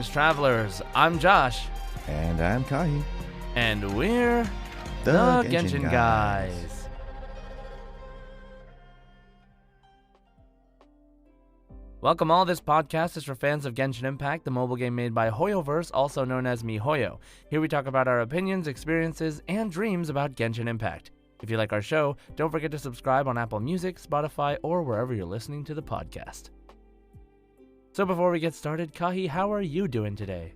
Greetings, travelers. I'm Josh. And I'm Kahi. And we're The Genshin guys. Welcome all. This podcast is for fans of Genshin Impact, the mobile game made by HoYoverse, also known as miHoYo. Here we talk about our opinions, experiences, and dreams about Genshin Impact. If you like our show, don't forget to subscribe on Apple Music, Spotify, or wherever you're listening to the podcast. So before we get started, Kahi, how are you doing today?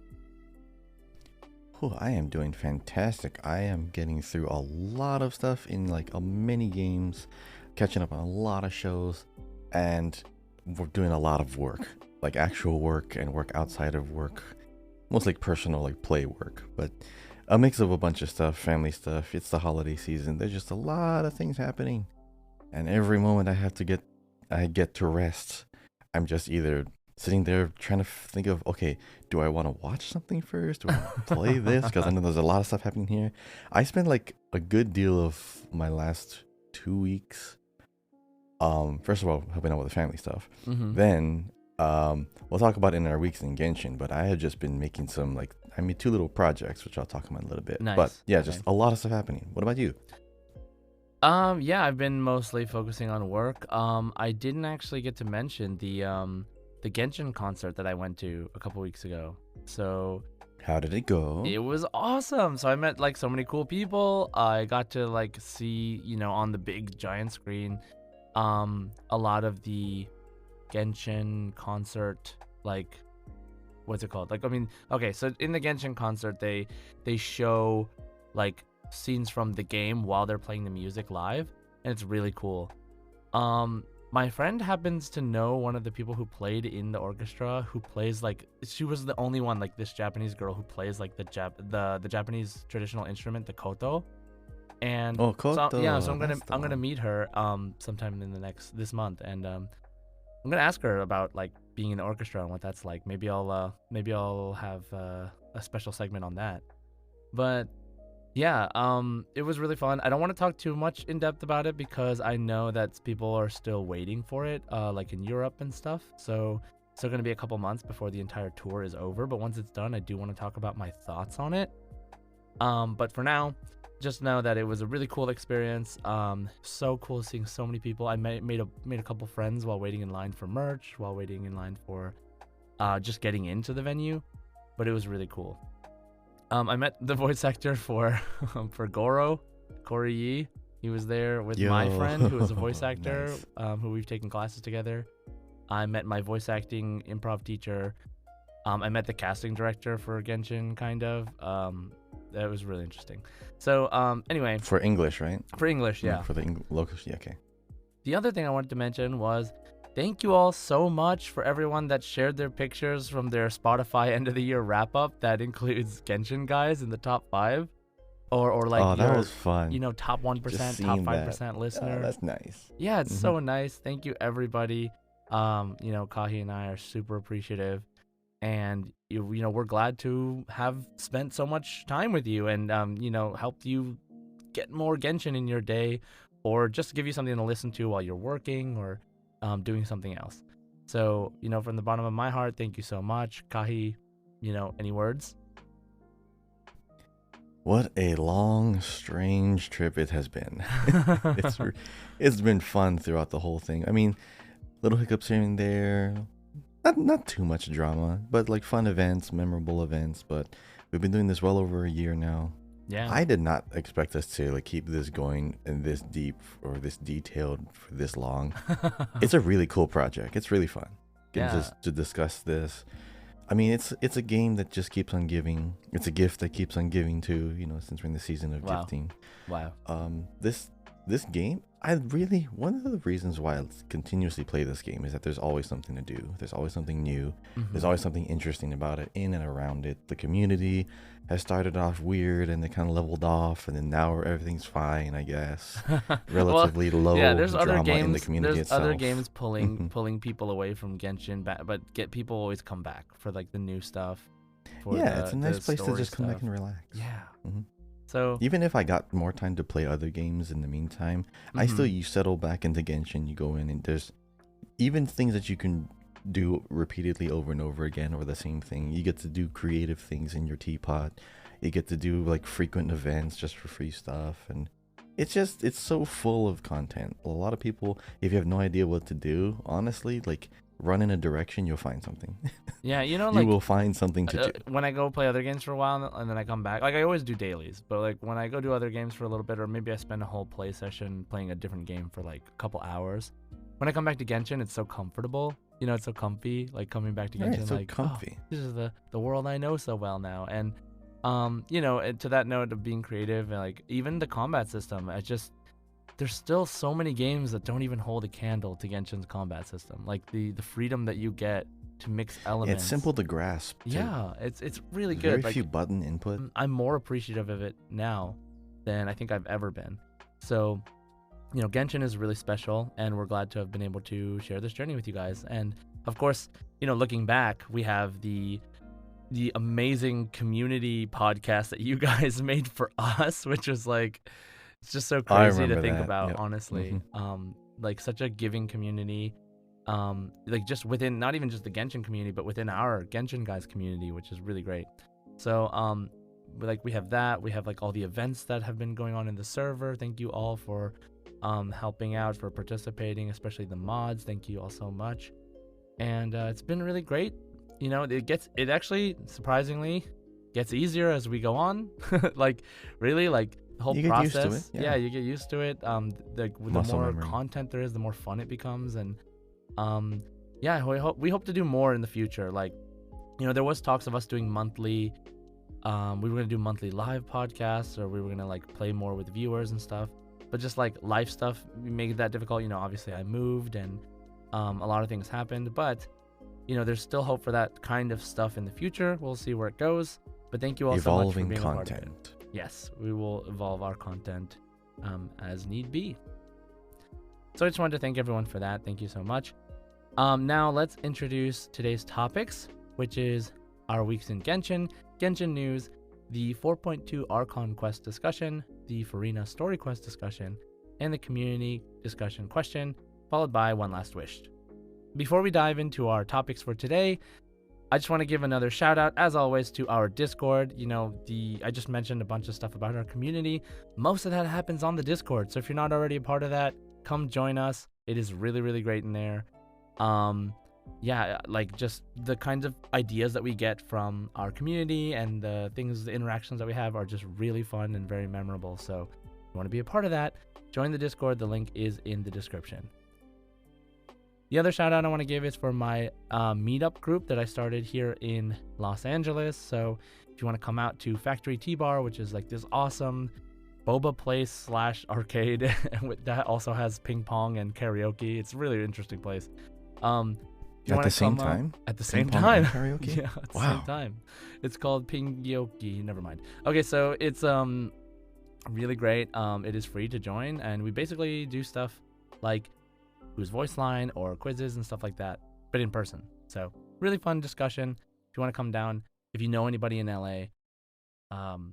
Oh, I am doing fantastic. I am getting through a lot of stuff in like many games, catching up on a lot of shows, and we're doing a lot of work, like actual work and work outside of work, most like personal, like play work, but a mix of a bunch of stuff, family stuff. It's the holiday season. There's just a lot of things happening, and every moment I get to rest, I'm just either sitting there trying to think of, okay, do I want to watch something first? Do I want to play this? Because I know there's a lot of stuff happening here. I spent like a good deal of my last 2 weeks, first of all, helping out with the family stuff. Mm-hmm. Then, we'll talk about it in our weeks in Genshin, but I had just been making some, I made 2 little projects, which I'll talk about in a little bit. Nice. But yeah, Okay. just a lot of stuff happening. What about you? Yeah, I've been mostly focusing on work. I didn't actually get to mention the Genshin concert that I went to a couple weeks ago. So How did it go? it was awesome. So I met like so many cool people. I got to like see, on the big giant screen, a lot of the Genshin concert, like, what's it called? Like, I mean, okay, so in the Genshin concert, they show like scenes from the game while they're playing the music live, and it's really cool. My friend happens to know one of the people who played in the orchestra, who plays like, she was the only one, like this Japanese girl who plays like the Japanese traditional instrument, the koto. And koto. so I'm gonna meet her sometime in this month, and I'm gonna ask her about like being in the orchestra and what that's like. Maybe I'll have a special segment on that. But yeah, it was really fun. I don't want to talk too much in depth about it because I know that people are still waiting for it, like in Europe and stuff. So it's still gonna be a couple months before the entire tour is over. But once it's done, I do want to talk about my thoughts on it. But for now, just know that it was a really cool experience. So cool seeing so many people. I made a couple friends while waiting in line for merch, while waiting in line for just getting into the venue. But it was really cool. I met the voice actor for Goro, Corey Yi. He was there with my friend, who is a voice actor, nice. Who we've taken classes together. I met my voice acting improv teacher. I met the casting director for Genshin, kind of. That was really interesting. So, anyway. For English, right? For English, yeah. For the local, yeah, okay. The other thing I wanted to mention was, thank you all so much for everyone that shared their pictures from their Spotify end of the year wrap up that includes Genshin guys in the top 5, or like that was fun. Top 1%, top 5% listener. That's nice. Yeah, it's so nice. Thank you everybody. Kahi and I are super appreciative, and we're glad to have spent so much time with you and helped you get more Genshin in your day, or just give you something to listen to while you're working or doing something else. So, from the bottom of my heart, thank you so much. Kahi, any words? What a long, strange trip it has been. It's been fun throughout the whole thing. I mean, little hiccups here and there. Not too much drama, but like fun events, memorable events. But we've been doing this well over a year now. Yeah. I did not expect us to keep this going and this deep or this detailed for this long. It's a really cool project. It's really fun. To discuss this. I mean, it's a game that just keeps on giving. It's a gift that keeps on giving too, since we're in the season of gifting. Wow. This game, one of the reasons why I continuously play this game is that there's always something to do. There's always something new. Mm-hmm. There's always something interesting about it, in and around it. The community has started off weird and they kind of leveled off, and then now everything's fine, I guess. Relatively low there's drama other games, in the community there's itself. Other games pulling people away from Genshin, but people always come back for like the new stuff. It's a nice place to just come back and relax. Yeah. Mm-hmm. So even if I got more time to play other games in the meantime, you settle back into Genshin. You go in and there's even things that you can do repeatedly over and over again or the same thing. You get to do creative things in your teapot. You get to do like frequent events just for free stuff, and it's so full of content. A lot of people, if you have no idea what to do, honestly, like run in a direction, you'll find something. Yeah, you know, You like will find something to do. when I go play other games for a while and then I come back, like I always do dailies, but like when I go do other games for a little bit, or maybe I spend a whole play session playing a different game for like a couple hours, when I come back to Genshin, it's so comfortable. You know, it's so comfy. Like coming back to Right, Genshin, it's so like comfy. oh, this is the world I know so well now. And you know, to that note of being creative, and like even the combat system, I just there's still so many games that don't even hold a candle to Genshin's combat system. Like the freedom that you get to mix Yeah, elements. it's simple to grasp. Too. Yeah, it's really Very good. Like few button input. I'm more appreciative of it now than I think I've ever been. So, you know, Genshin is really special, and we're glad to have been able to share this journey with you guys. And of course, you know, looking back, we have the amazing community podcast that you guys made for us, which was like, it's just so I crazy to remember think that, about, yep. honestly. Like such a giving community, like just within, not even just the Genshin community, but within our Genshin guys community, which is really great. So like we have that, we have like all the events that have been going on in the server. Thank you all for helping out, for participating, especially the mods. Thank you all so much. And it's been really great. You know, it actually surprisingly gets easier as we go on. Like really, like the whole You get used to process. it, Yeah, yeah. you get used to it. The Muscle more memory. content there is, the more fun it becomes. And yeah, we hope to do more in the future. Like, you know, there was talks of us doing monthly. We were gonna do monthly live podcasts, or we were gonna like play more with viewers and stuff. But just like life stuff, we made that difficult. You know, obviously I moved and a lot of things happened, but you know, there's still hope for that kind of stuff in the future. We'll see where it goes. But thank you all so much for Evolving being a part of it. content. Yes, we will evolve our content as need be. So I just wanted to thank everyone for that. Thank you so much. Now let's introduce today's topics, which is our weeks in Genshin, Genshin news, the 4.2 Archon Quest discussion, the Furina story quest discussion, and the community discussion question, followed by one last wish. Before we dive into our topics for today, I just want to give another shout out, as always, to our Discord. You know, I just mentioned a bunch of stuff about our community. Most of that happens on the Discord. So if you're not already a part of that, come join us. It is really, really great in there. Yeah, like just the kinds of ideas that we get from our community and the things, the interactions that we have are just really fun and very memorable. So if you want to be a part of that, join the Discord. The link is in the description. The other shout out I want to give is for my meetup group that I started here in Los Angeles. So if you want to come out to Factory T-Bar, which is like this awesome boba place / arcade, that also has ping pong and karaoke. It's a really interesting place. At the same time? At the same Ping pong time. and karaoke? Yeah, at the Wow. same time. It's called Pingyoki. Never mind. Okay, so it's really great. It is free to join, and we basically do stuff like who's voice line or quizzes and stuff like that, but in person. So really fun discussion. If you want to come down, if you know anybody in LA,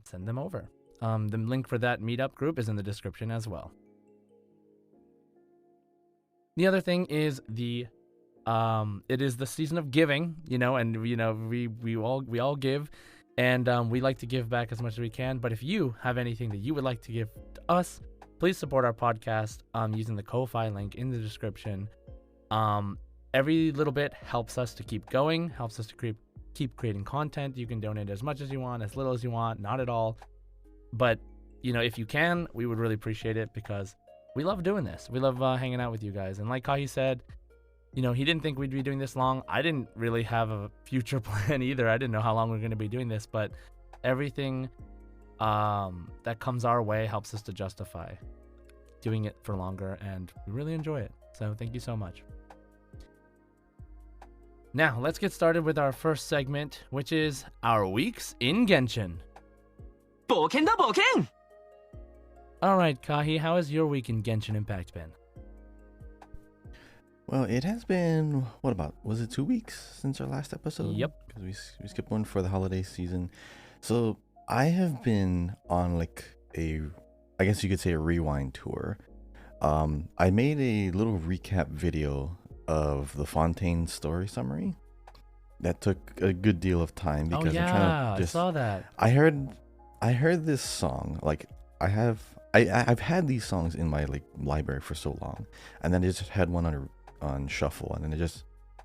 send them over. The link for that meetup group is in the description as well. The other thing is it is the season of giving, you know, and you know we all give, and we like to give back as much as we can. But if you have anything that you would like to give to us, please support our podcast using the Ko-Fi link in the description. Every little bit helps us to keep going, helps us to keep creating content. You can donate as much as you want, as little as you want, not at all. But, you know, if you can, we would really appreciate it, because we love doing this. We love hanging out with you guys. And like Kahi said, you know, he didn't think we'd be doing this long. I didn't really have a future plan either. I didn't know how long we we're going to be doing this, but everything that comes our way helps us to justify doing it for longer, and we really enjoy it. So thank you so much. Now let's get started with our first segment, which is our weeks in Genshin. All right, Kahi, how has your week in Genshin Impact been? Well, it has been, was it 2 weeks since our last episode? Yep. Because we skipped one for the holiday season. So I have been on like I guess you could say a rewind tour. I made a little recap video of the Fontaine story summary. That took a good deal of time Oh because I'm trying yeah, to I just. saw that. I heard this song. Like I've had these songs in my like library for so long, and then I just had one on shuffle, and then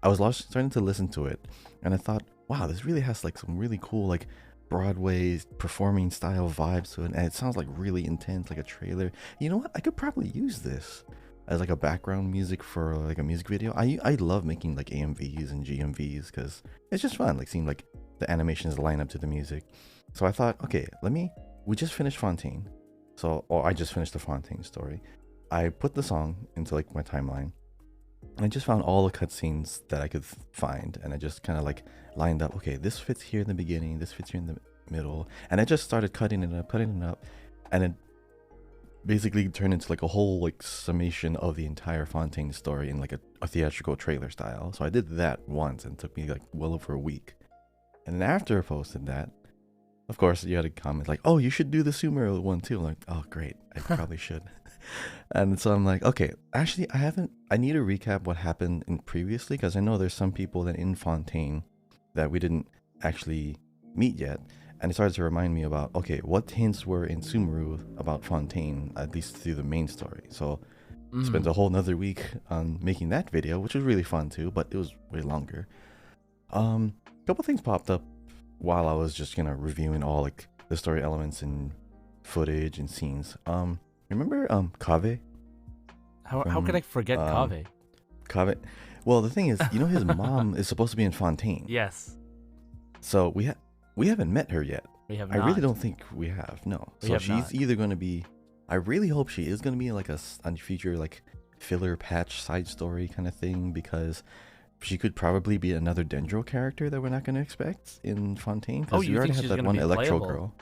I was starting to listen to it, and I thought, wow, this really has like some really cool like Broadway performing style vibes to it, and it sounds like really intense, like a trailer. You know what? I could probably use this as like a background music for like a music video. I love making like AMVs and GMVs because it's just fun, like seeing like the animations line up to the music. So I thought, okay, we just finished Fontaine. Or I just finished the Fontaine story. I put the song into like my timeline. I just found all the cutscenes that I could find, and I just kind of like lined up. Okay, this fits here in the beginning, this fits here in the middle, and I just started cutting it up, and it basically turned into like a whole like summation of the entire Fontaine story in like a theatrical trailer style. So I did that once, and it took me like well over a week. And then after I posted that, of course, you had a comment like, "Oh, you should do the Sumeru one too." I'm like, "Oh, great, I probably should." And so I'm like, "Okay, actually, I haven't. I need to recap what happened in previously because I know there's some people that in Fontaine that we didn't actually meet yet." And it started to remind me about, okay, what hints were in Sumeru about Fontaine, at least through the main story. So spent a whole nother week on making that video, which was really fun too, but it was way longer. A couple things popped up while I was just reviewing all like the story elements and footage and scenes. Remember Kaveh? How could I forget Kaveh? Kaveh. Well, the thing is, his mom is supposed to be in Fontaine. Yes. So we haven't met her yet. We have I not. really don't think we have. No. So she's either going to be. I really hope she is going to be like a future like filler patch side story kind of thing, because she could probably be another Dendro character that we're not going to expect in Fontaine. Because you already have that one Electro girl.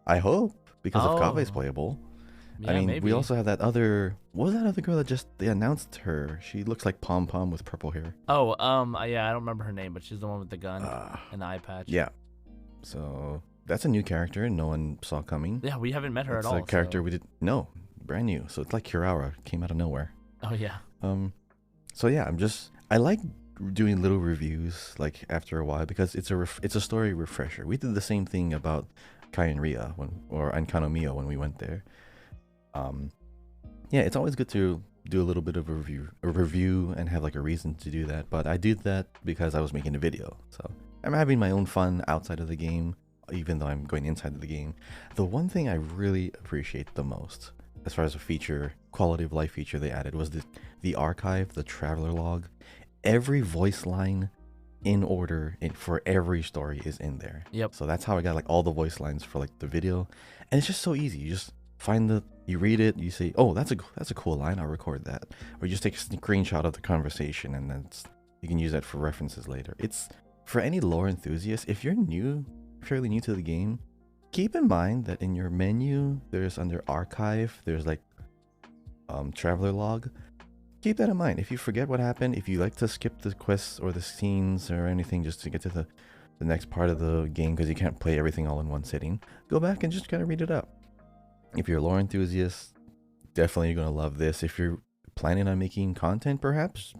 I hope, because if Kaveh's playable. Yeah, I mean, maybe. we also have that other. What was that other girl that they announced her? She looks like Pom Pom with purple hair. Oh, yeah, I don't remember her name, but she's the one with the gun and the eye patch. Yeah. So that's a new character no one saw coming. Yeah, we haven't met her at all. It's a character we didn't know, brand new. So it's like Kirawa came out of nowhere. Oh yeah. So yeah, I like doing little reviews like after a while because it's a story refresher. We did the same thing about Kai and Ria and Kanomiya when we went there. Yeah, it's always good to do a little bit of a review and have like a reason to do that. But I did that because I was making a video, so I'm having my own fun outside of the game, even though I'm going inside of the game. The one thing I really appreciate the most, as far as a quality of life feature they added, was the archive, the traveler log. Every voice line in order for every story is in there. Yep. So that's how I got like all the voice lines for like the video, and it's just so easy. You just you read it, you say, "Oh, that's a cool line. I'll record that," or you just take a screenshot of the conversation, and then you can use that for references later. It's for any lore enthusiast. If you're fairly new to the game, keep in mind that in your menu, there's under archive, there's like traveler log. Keep that in mind. If you forget what happened, if you like to skip the quests or the scenes or anything just to get to the next part of the game because you can't play everything all in one sitting, go back and just kind of read it up. If you're a lore enthusiast, definitely you're going to love this. If you're planning on making content, perhaps,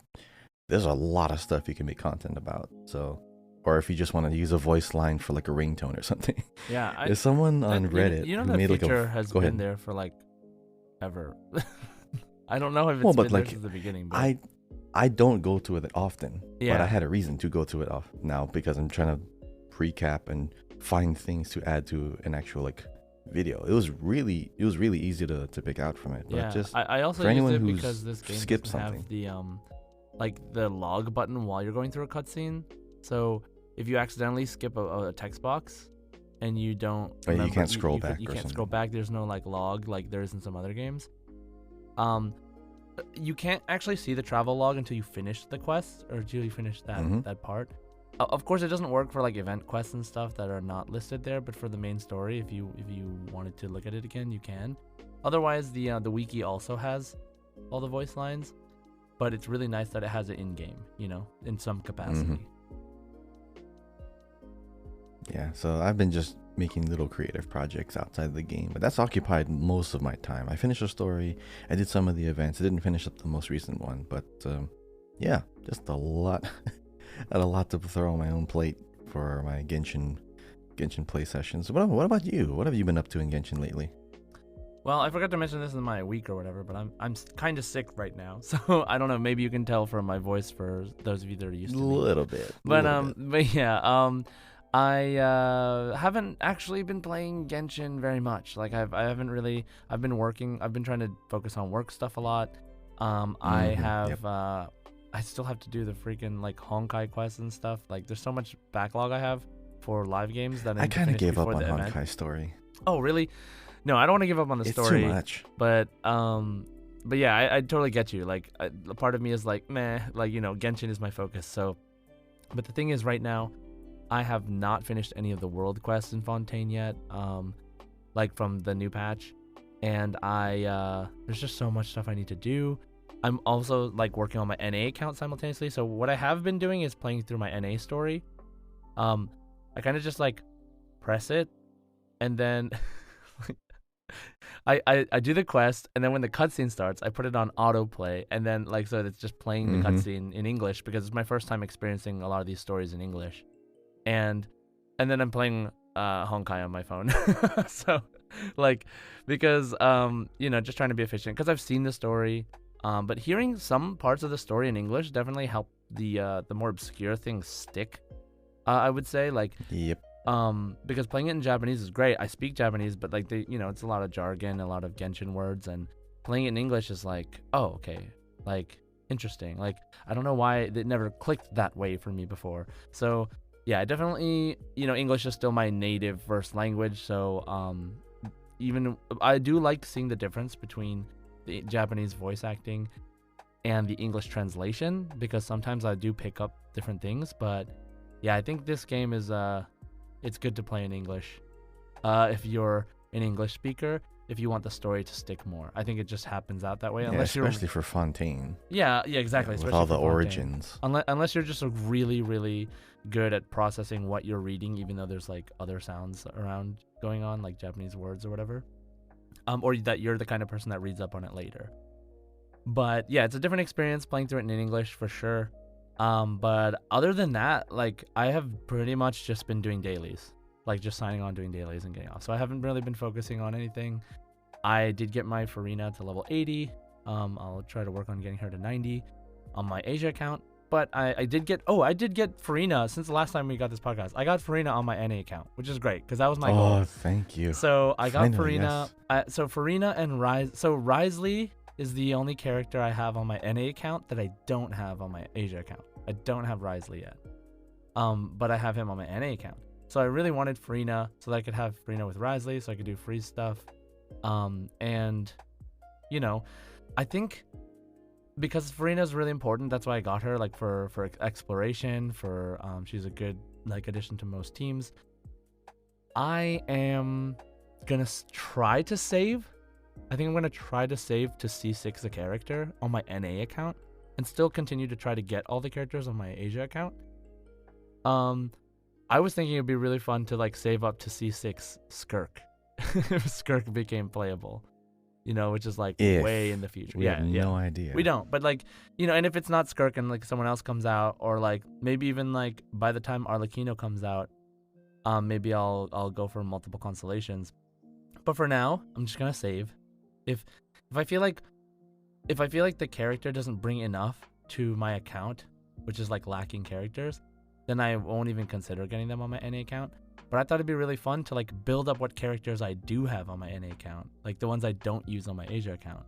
there's a lot of stuff you can make content about. So, or if you just want to use a voice line for like a ringtone or something. Yeah. There's someone on Reddit who made that like feature has been there for like ever. I don't know if it's been there since the beginning. But I don't go to it often, yeah. But I had a reason to go to it now because I'm trying to recap and find things to add to an actual like video. It was really easy to pick out from it. But yeah, just I also for anyone used it who's because this game skipped doesn't something. have the like the log button while you're going through a cutscene. So if you accidentally skip a text box and you don't, you can't scroll back. You can't scroll back. There's no like log like there is in some other games. You can't actually see the travel log until you finish the quest or until you finish that part. Of course, it doesn't work for like event quests and stuff that are not listed there, but for the main story, if you wanted to look at it again, you can. Otherwise, the wiki also has all the voice lines, but it's really nice that it has it in game, in some capacity. Yeah, so I've been just making little creative projects outside the game, but that's occupied most of my time. I finished a story, I did some of the events. I didn't finish up the most recent one, but Yeah, just a lot. I had a lot to throw on my own plate for my Genshin play sessions. What about you? What have you been up to in Genshin lately? Well, I forgot to mention this in my week or whatever, but I'm kind of sick right now, so I don't know. Maybe you can tell from my voice for those of you that are used to me. Little bit, But little bit. but yeah, I haven't actually been playing Genshin very much. Like I haven't really. I've been working. I've been trying to focus on work stuff a lot. I Yep. have I still have to do the freaking like Honkai quests and stuff. Like there's so much backlog I have for live games that I I need to kind of finish gave up before on the event. Honkai Story. Oh really? No, I don't want to give up on the It's too story, much. but yeah, I totally get you. Like, a part of me is like, meh, like Genshin is my focus. So, but the thing is, right now, I have not finished any of the world quests in Fontaine yet. Like from the new patch, and there's just so much stuff I need to do. I'm also like working on my NA account simultaneously. So what I have been doing is playing through my NA story. I kind of just like press it, and then. I do the quest, and then when the cutscene starts, I put it on autoplay, and then like so it's just playing the cutscene in English because it's my first time experiencing a lot of these stories in English, and then I'm playing Honkai on my phone, so like because just trying to be efficient because I've seen the story, but hearing some parts of the story in English definitely help the more obscure things stick. I would say like Yep. because playing it in Japanese is great. I speak Japanese, but like it's a lot of jargon, a lot of Genshin words, and playing it in English is like, oh, okay, like interesting. Like I don't know why it never clicked that way for me before. So yeah, definitely, English is still my native first language. So even I do like seeing the difference between the Japanese voice acting and the English translation because sometimes I do pick up different things. But yeah, I think this game is it's good to play in English if you're an English speaker, if you want the story to stick more. I think it just happens out that way. Yeah, Unless you're especially for Fontaine. yeah, exactly. Yeah, with Especially all for the Fontaine. origins. Unless you're just really, really good at processing what you're reading, even though there's like other sounds around going on, like Japanese words or whatever. Or that you're the kind of person that reads up on it later. But yeah, it's a different experience playing through it in English for sure. But other than that, like I have pretty much just been doing dailies. Like just signing on, doing dailies, and getting off. So I haven't really been focusing on anything. I did get my Furina to level 80. I'll try to work on getting her to 90 on my Asia account. But I did get Furina since the last time we got this podcast. I got Furina on my NA account, which is great because that was my goal. Oh, thank you. So I got Finally, Furina. yes. So Furina and Rise. So Risley is the only character I have on my NA account that I don't have on my Asia account. I don't have Risley yet. But I have him on my NA account. So I really wanted Furina so that I could have Furina with Risley so I could do free stuff. And I think because Furina is really important, that's why I got her, like for exploration, for she's a good like addition to most teams. I am gonna try to save. I think I'm gonna try to save to C6 the character on my NA account and still continue to try to get all the characters on my Asia account. I was thinking it'd be really fun to like save up to C6 Skirk if Skirk became playable, which is like way in the future. We have no idea. We don't, but like, and if it's not Skirk and like someone else comes out, or like maybe even like by the time Arlecchino comes out, maybe I'll go for multiple constellations. But for now, I'm just gonna save. If I feel like the character doesn't bring enough to my account, which is like lacking characters, then I won't even consider getting them on my NA account. But I thought it'd be really fun to like build up what characters I do have on my NA account, like the ones I don't use on my Asia account,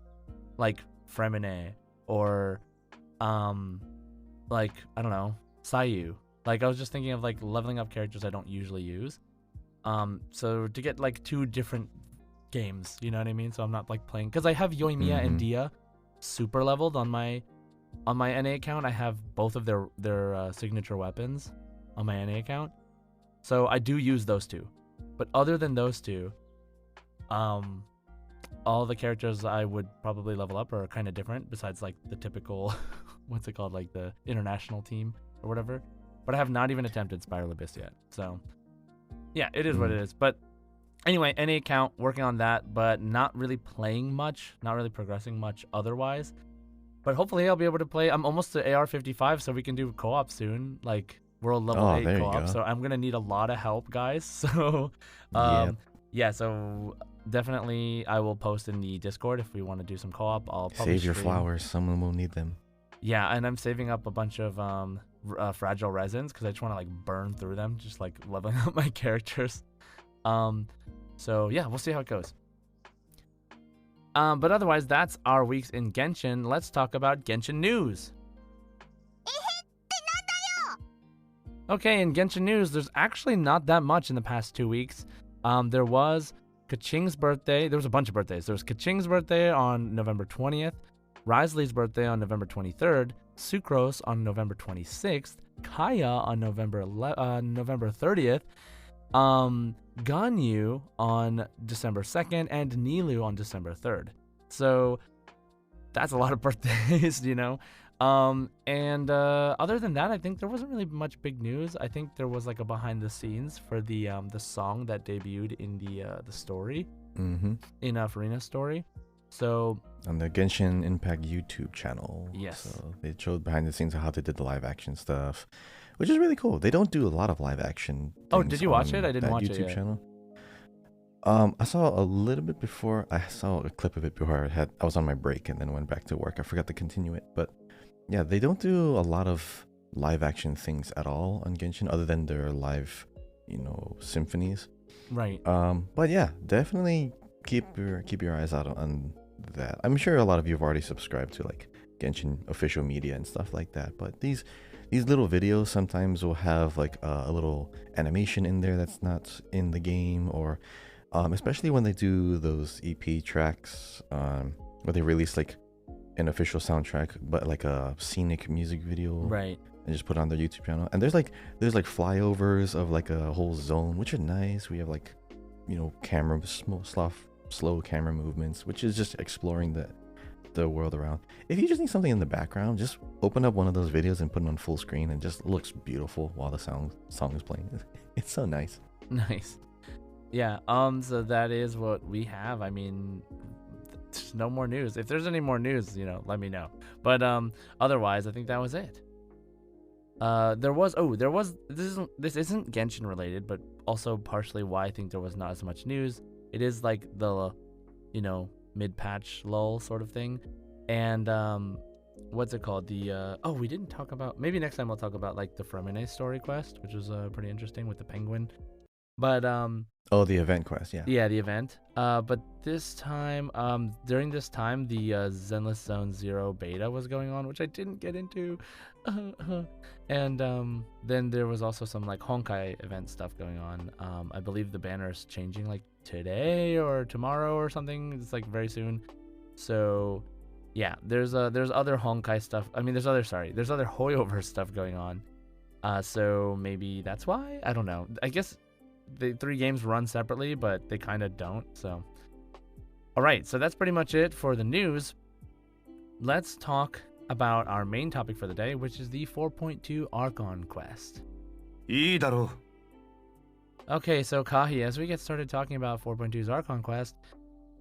like Fremine or like I don't know, Sayu. Like I was just thinking of like leveling up characters I don't usually use. So to get like two different games, you know what I mean? So I'm not like playing because I have Yoimiya and Dia super leveled on my NA account. I have both of their signature weapons on my NA account. So I do use those two. But other than those two, all the characters I would probably level up are kind of different besides like the typical, what's it called, like the international team or whatever. But I have not even attempted Spiral Abyss yet. So yeah, it is what it is. But anyway, NA account, working on that, but not really playing much, not really progressing much otherwise. But hopefully I'll be able to play. I'm almost to AR 55, so we can do co-op soon, like world level Oh, 8 there you co-op. go. So I'm gonna need a lot of help, guys. So, Yep. yeah. So definitely I will post in the Discord if we want to do some co-op. I'll probably Save your stream. flowers. Someone will need them. Yeah, and I'm saving up a bunch of fragile resins because I just want to like burn through them, just like leveling up my characters. So yeah, we'll see how it goes. But otherwise, that's our weeks in Genshin. Let's talk about Genshin news. Okay, in Genshin news, there's actually not that much in the past 2 weeks. There was Kaching's birthday. There was a bunch of birthdays. There was Kaching's birthday on November 20th, Risley's birthday on November 23rd, Sucrose on November 26th, Kaya on November 30th, Ganyu on December 2nd, and Nilu on December 3rd. So that's a lot of birthdays, you know. And other than that, I think there wasn't really much big news. I think there was like a behind the scenes for the song that debuted in the story, in Furina's story. So on the Genshin Impact YouTube channel. Yes. So they showed behind the scenes of how they did the live action stuff, which is really cool. They don't do a lot of live action. Oh, did you watch it? I didn't watch YouTube it yet. channel. I saw a little bit before. I saw a clip of it before I was on my break and then went back to work. I forgot to continue it, but yeah, they don't do a lot of live action things at all on Genshin, other than their live, symphonies. Right. But yeah, definitely keep your eyes out on that. I'm sure a lot of you have already subscribed to like Genshin official media and stuff like that. But these little videos sometimes will have like a little animation in there that's not in the game, or especially when they do those EP tracks, where they release like an official soundtrack, but like a scenic music video, Right. and just put it on their YouTube channel. And there's like flyovers of like a whole zone, which are nice. We have like, camera slow camera movements, which is just exploring the world around. If you just need something in the background, just open up one of those videos and put it on full screen, and just looks beautiful while the song is playing. It's so nice. Nice. Yeah. So that is what we have. I mean, there's no more news. If there's any more news, let me know. But otherwise, I think that was it. There was this isn't Genshin related, but also partially why I think there was not as much news. It is like the mid-patch lull sort of thing. And what's it called? We didn't talk about, maybe next time I'll talk about like the Fremine story quest, which was pretty interesting with the penguin. But the event quest, yeah. Yeah, the event. But this time, during this time, the Zenless Zone 0 beta was going on, which I didn't get into. And then there was also some like Honkai event stuff going on. I believe the banner is changing like today or tomorrow or something. It's like very soon. So yeah, there's other Honkai stuff. I mean, there's other Hoyoverse stuff going on. So maybe that's why. I don't know. I guess the 3 games run separately, but they kind of don't. So, all right. So that's pretty much it for the news. Let's talk about our main topic for the day, which is the 4.2 Archon Quest. Okay, so Kahi, as we get started talking about 4.2's Archon Quest,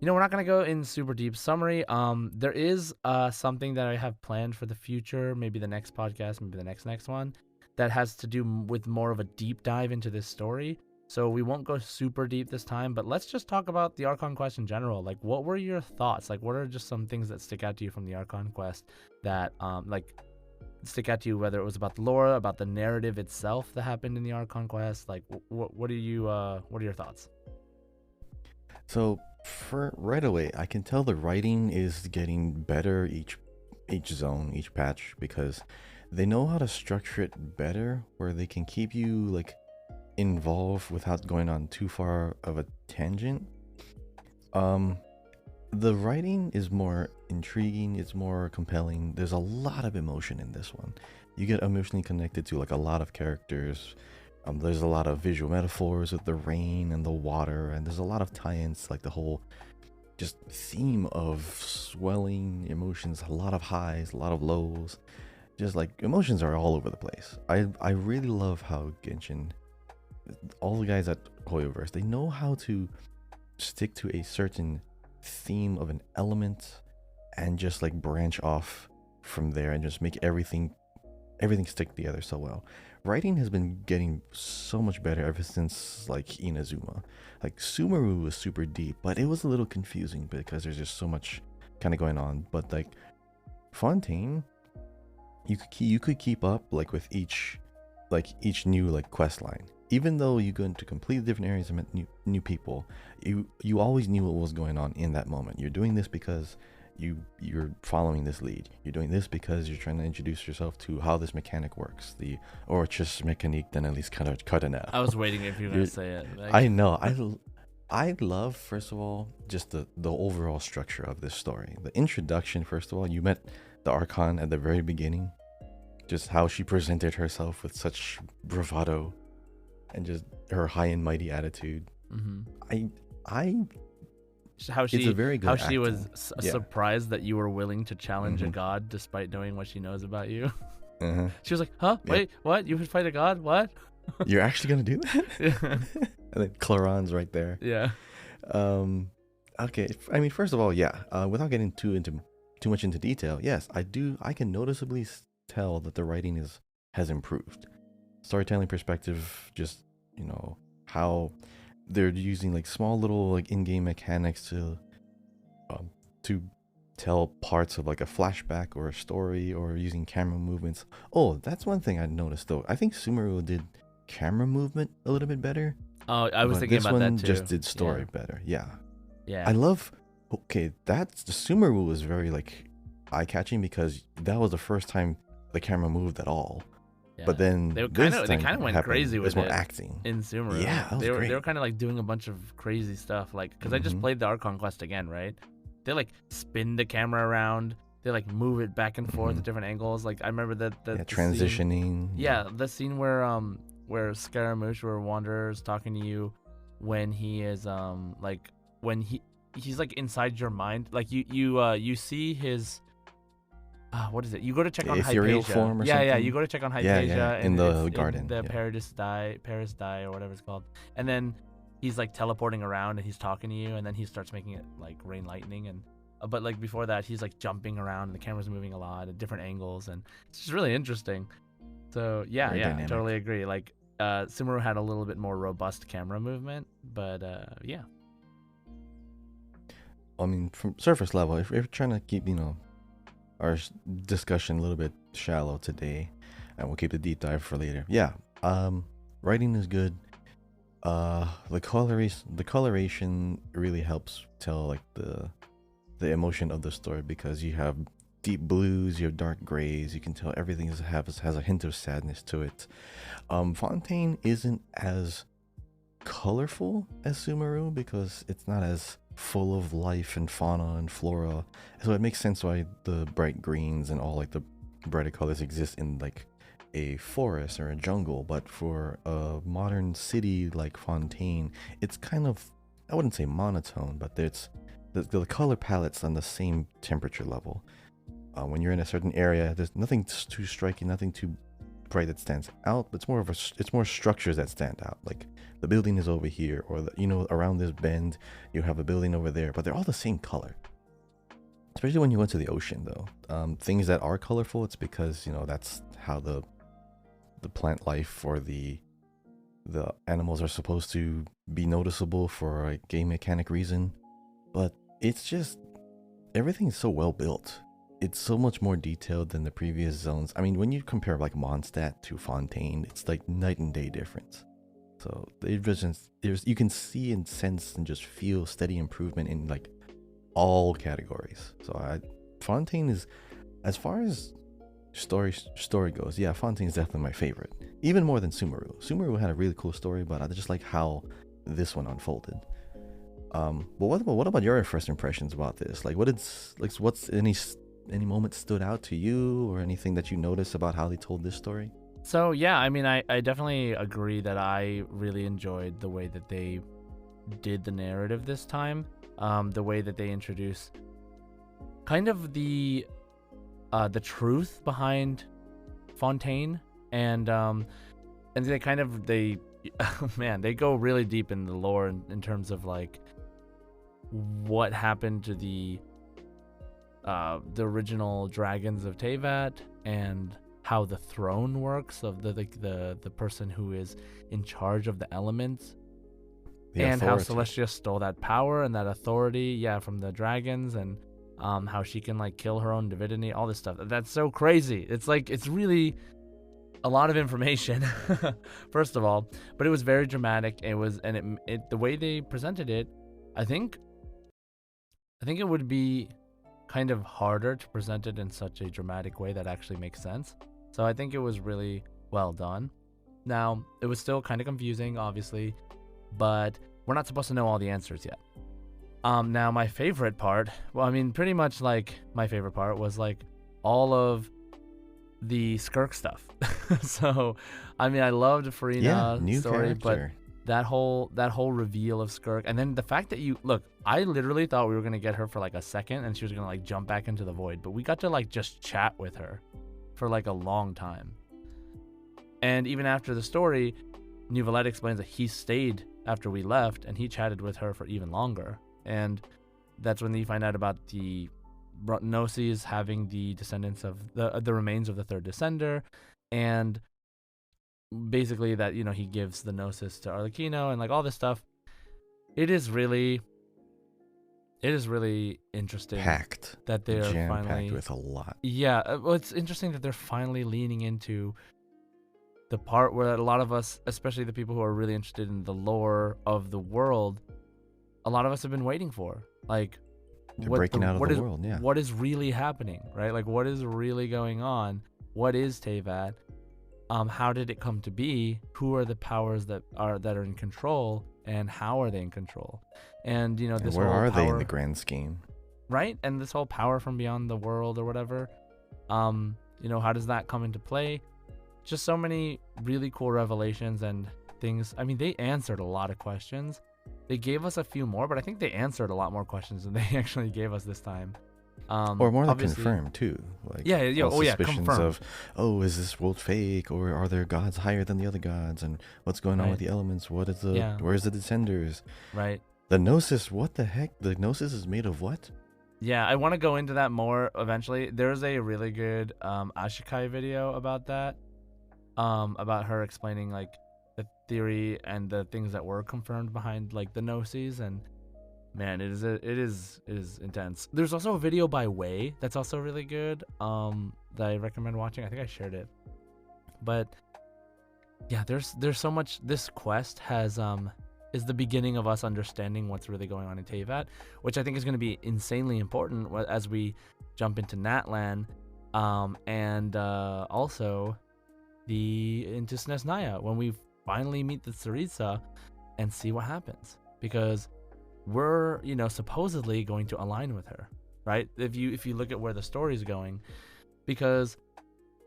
we're not going to go in super deep summary. There is something that I have planned for the future, maybe the next podcast, maybe the next one, that has to do with more of a deep dive into this story. So we won't go super deep this time, but let's just talk about the Archon Quest in general. Like, what were your thoughts? Like, what are just some things that stick out to you from the Archon Quest that, stick out to you, whether it was about the lore, about the narrative itself that happened in the Archon Quest? Like, what are your thoughts? So, for right away, I can tell the writing is getting better each zone, each patch, because they know how to structure it better, where they can keep you, like, involved without going on too far of a tangent. The writing is more intriguing, it's more compelling. There's a lot of emotion in this one. You get emotionally connected to like a lot of characters. There's a lot of visual metaphors with the rain and the water, and there's a lot of tie-ins, like the whole just theme of swelling emotions, a lot of highs, a lot of lows. Just like emotions are all over the place. I really love how Genshin, all the guys at Hoyoverse, they know how to stick to a certain theme of an element and just like branch off from there and just make everything stick together so well. Writing has been getting so much better ever since like Inazuma. Like Sumeru was super deep, but it was a little confusing because there's just so much kind of going on. But like Fontaine, you could keep up like with each new like quest line. Even though you go into completely different areas and met new people, you always knew what was going on in that moment. You're doing this because you're following this lead. You're doing this because you're trying to introduce yourself to how this mechanic works. The Orchis Mechanique, then at least kind of cut it out. I was waiting if you were gonna say it. Like, I know. I love, first of all, just the overall structure of this story. The introduction, first of all, you met the Archon at the very beginning. Just how she presented herself with such bravado and just her high and mighty attitude. How she, it's a very good she was Yeah. surprised that you were willing to challenge a god despite knowing what she knows about you. She was like, "Huh? Yeah. Wait, what? You would fight a god? What?" You're actually gonna do that? Yeah. And then Claron's right there. Yeah. Okay. I mean, first of all, yeah. Without getting too much into detail, yes, I can noticeably tell that the writing has improved. Storytelling perspective, just how they're using like small little like in-game mechanics to tell parts of like a flashback or a story, or using camera movements. Oh, that's one thing I noticed though. I think Sumeru did camera movement a little bit better. Oh, I was but thinking this about one that too. just did story better. Yeah. Yeah. I love. Okay, that's the Sumeru was very like eye-catching because that was the first time the camera moved at all. Yeah. But then they kind of went crazy with more it acting in Sumeru. Yeah, that was they were great. kind of like doing a bunch of crazy stuff, like because I just played the Archon Quest again, right? They like spin the camera around. They like move it back and forth at different angles. Like I remember that the transitioning. Scene, the scene where Scaramouche or Wanderer is talking to you when he is like when he's like inside your mind. Like you see his. What is it? You go to check on ethereal Hypatia. Form or yeah, something? you go to check on Hypatia. Yeah, and in the it's garden, in the yeah. Paris die or whatever it's called. And then he's like teleporting around and he's talking to you, and then he starts making it like rain lightning and. But like before that, he's like jumping around and the camera's moving a lot at different angles, and it's just really interesting. So yeah, Very dynamic. I totally agree. Like Sumeru had a little bit more robust camera movement, but yeah. I mean, from surface level, if you're trying to keep our discussion a little bit shallow today, and we'll keep the deep dive for later. Yeah, writing is good. The coloration really helps tell like the emotion of the story, because you have deep blues, you have dark grays. You can tell everything has a hint of sadness to it. Fontaine isn't as colorful as Sumeru because it's not as full of life and fauna and flora, so it makes sense why the bright greens and all like the brighter colors exist in like a forest or a jungle. But for a modern city like Fontaine, it's kind of, I wouldn't say monotone, but it's the color palette's on the same temperature level. When you're in a certain area, there's nothing too striking, nothing too bright that stands out, but it's more structures that stand out. Like the building is over here, or around this bend you have a building over there, but they're all the same color. Especially when you went to the ocean though, things that are colorful, it's because that's how the plant life or the animals are supposed to be noticeable for a game mechanic reason. But it's just, everything's so well built. It's so much more detailed than the previous zones. I mean, when you compare like Mondstadt to Fontaine, it's like night and day difference. So you can see and sense and just feel steady improvement in like all categories. So Fontaine is, as far as story goes, yeah, Fontaine is definitely my favorite. Even more than Sumeru. Sumeru had a really cool story, but I just like how this one unfolded. But what about your first impressions about this? Like, what's any moment stood out to you, or anything that you noticed about how they told this story? So yeah, I mean, I definitely agree that I really enjoyed the way that they did the narrative this time. The way that they introduce kind of the truth behind Fontaine, and they man, they go really deep in the lore in terms of like what happened to the the original dragons of Teyvat and how the throne works of the person who is in charge of the elements, The and how authority. Celestia stole that power and that authority, from the dragons, and how she can like kill her own divinity, all this stuff. That's so crazy. It's like, it's really a lot of information, first of all, but it was very dramatic. It was, and it the way they presented it, I think it would be kind of harder to present it in such a dramatic way that actually makes sense. So I think it was really well done. Now, it was still kind of confusing, obviously, but we're not supposed to know all the answers yet. Now my favorite part, well, I mean, pretty much like my favorite part was like all of the Skirk stuff. So, I mean, I loved Furina's new story, character. but that whole reveal of Skirk, and then the fact that I literally thought we were gonna get her for like a second, and she was gonna like jump back into the void, but we got to like just chat with her for like a long time. And even after the story, New Valette explains that he stayed after we left, and he chatted with her for even longer. And that's when you find out about the Gnosis having the descendants of the remains of the third descender, and basically that he gives the Gnosis to Arlecchino and like all this stuff. It is really interesting Packed. that they're Jam-packed finally with a lot. well, it's interesting that they're finally leaning into the part where a lot of us, especially the people who are really interested in the lore of the world, a lot of us have been waiting for. Like, They're breaking out of the world, yeah. What is really happening, right? Like, what is really going on? What is Teyvat? How did it come to be? Who are the powers that are in control, and how are they in control? And this where whole are they in power, the grand scheme? right? And this whole power from beyond the world or whatever. How does that come into play? Just so many really cool revelations and things. I mean, they answered a lot of questions. They gave us a few more, but I think they answered a lot more questions than they actually gave us this time. Or more than obviously- confirmed too. Like, suspicions confirmed. of, is this world fake, or are there gods higher than the other gods, and what's going on with Right. the elements? What is the Yeah. where's the descenders? Right. The Gnosis, what the heck? The Gnosis is made of what? Yeah, I want to go into that more eventually. There's a really good Ashikai video about that. About her explaining like the theory and the things that were confirmed behind like the Gnosis, and man, it is intense. There's also a video by Wei that's also really good, that I recommend watching. I think I shared it. But yeah, there's so much. This quest has is the beginning of us understanding what's really going on in Teyvat, which I think is going to be insanely important as we jump into Natlan, and also into Snesnaya, when we finally meet the Tsaritsa and see what happens, because we're supposedly going to align with her, right? If you look at where the story's going, because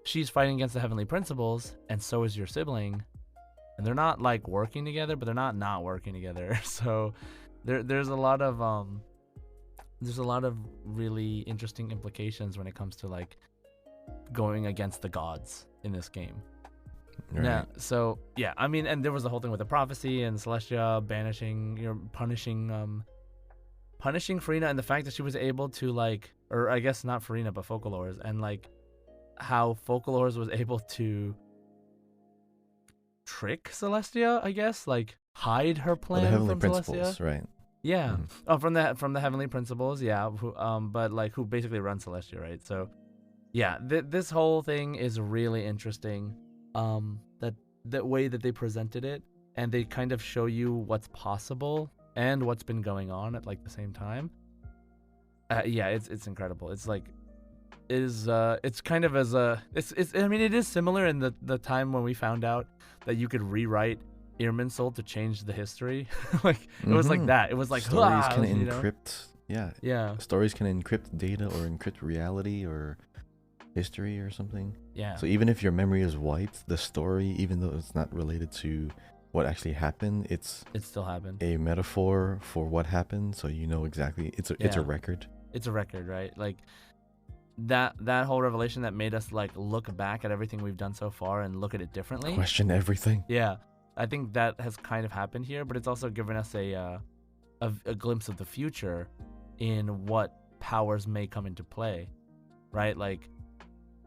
she's fighting against the heavenly principles, and so is your sibling, and they're not like working together, but they're not working together. So there's a lot of really interesting implications when it comes to like going against the gods in this game. Right. Yeah. So yeah, I mean, and there was the whole thing with the prophecy and Celestia banishing, punishing Furina, and the fact that she was able to like, or I guess not Furina, but Focalors, and like how Focalors was able to trick Celestia, I guess, like hide her plan the heavenly from principles, Celestia. right? Yeah. Mhm. Oh, from the heavenly principles, yeah. But like who basically runs Celestia, right? So yeah, this whole thing is really interesting. That way that they presented it, and they kind of show you what's possible and what's been going on at like the same time. Yeah, it's incredible. It's like it's kind of as a it's I mean, it is similar in the time when we found out that you could rewrite Irminsul to change the history. Like it was like that. It was like stories can you know? encrypt. Yeah. Stories can encrypt data or encrypt reality or history or something. Yeah. So even if your memory is wiped, the story, even though it's not related to what actually happened, It still happened. a metaphor for what happened, so you know exactly. It's a record. It's a record, right? Like that whole revelation that made us like look back at everything we've done so far and look at it differently. Question everything. Yeah, I think that has kind of happened here, but it's also given us a glimpse of the future in what powers may come into play, right? Like,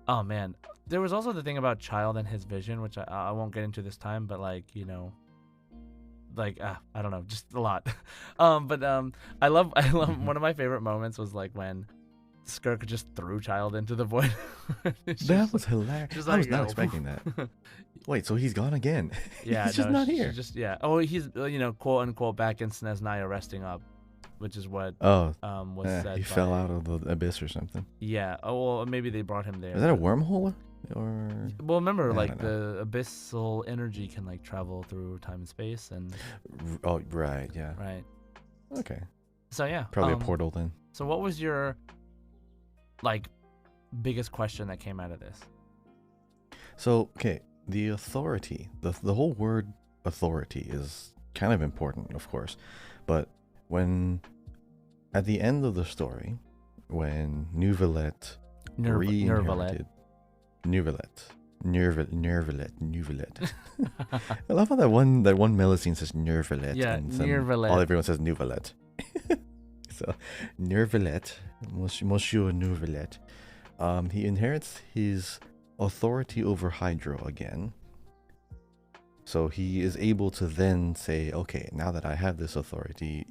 oh man, there was also the thing about Child and his vision, which I won't get into this time, but like, you know, like I don't know, just a lot. But I love Mhm. one of my favorite moments was like when Skirk just threw Child into the void. It's That just was hilarious. just I was like not expecting that. Wait, so he's gone again? yeah, He's just no, not she here. just yeah. Oh, he's you know, quote unquote back in Snezhnaya resting up, which is what Oh, was he said fell by out of the abyss or something. yeah. Oh well, maybe they brought him there, Is that a but wormhole? Or well, remember I like don't know. the abyssal energy can like travel through time and space and Oh, right, yeah. right. Okay, So yeah, probably a portal then. so what was your like biggest question that came out of this? So, okay, the authority, the whole word authority is kind of important, of course, but when at the end of the story, when Neuvillette Nervalet. re-inherited Neuvillette. I love how that one Melusine says Neuvillette, Yeah, and then Neuvillette. everyone says Neuvillette. So Neuvillette, Monsieur Neuvillette, he inherits his authority over Hydro again. So he is able to then say, okay, now that I have this authority,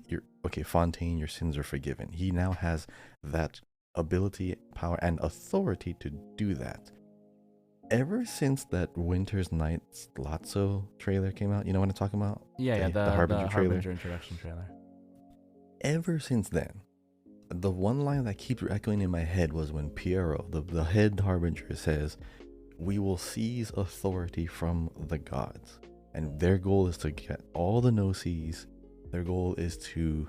Fontaine, your sins are forgiven. He now has that ability, power, and authority to do that. Ever since that Winter's Night's Lotso trailer came out, you know what I'm talking about? Yeah, The Harbinger trailer. Harbinger introduction trailer. Ever since then, the one line that keeps echoing in my head was when Piero, the head Harbinger, says, we will seize authority from the gods. And their goal is to get all the Gnosis. Their goal is to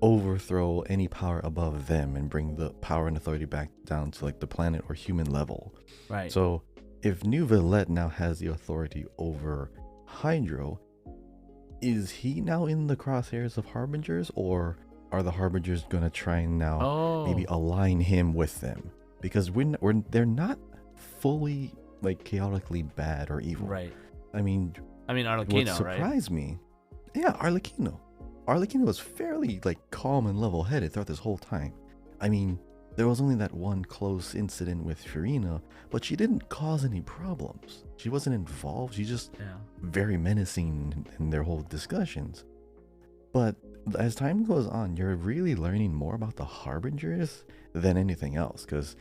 overthrow any power above them and bring the power and authority back down to like the planet or human level. Right. So if Neuvillette now has the authority over Hydro, is he now in the crosshairs of Harbingers, or are the Harbingers gonna try and now maybe align him with them? Because they're not fully like chaotically bad or evil. Right. I mean Arlecchino, what surprised me, yeah, Arlecchino was fairly like calm and level-headed throughout this whole time. I mean, there was only that one close incident with Furina, but she didn't cause any problems. She wasn't involved. She's just very menacing in their whole discussions. But as time goes on, you're really learning more about the Harbingers than anything else. Because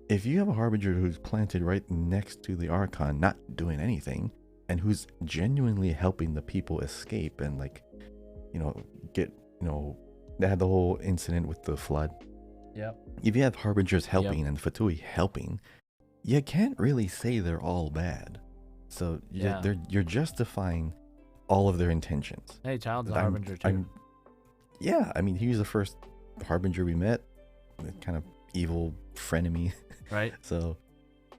if you have a Harbinger who's planted right next to the Archon, not doing anything, and who's genuinely helping the people escape and like, they had the whole incident with the flood. Yep. If you have Harbingers helping and Fatui helping, you can't really say they're all bad. So you're justifying all of their intentions. Hey, Child's a Harbinger too. I mean, he was the first Harbinger we met, kind of evil frenemy. Right. So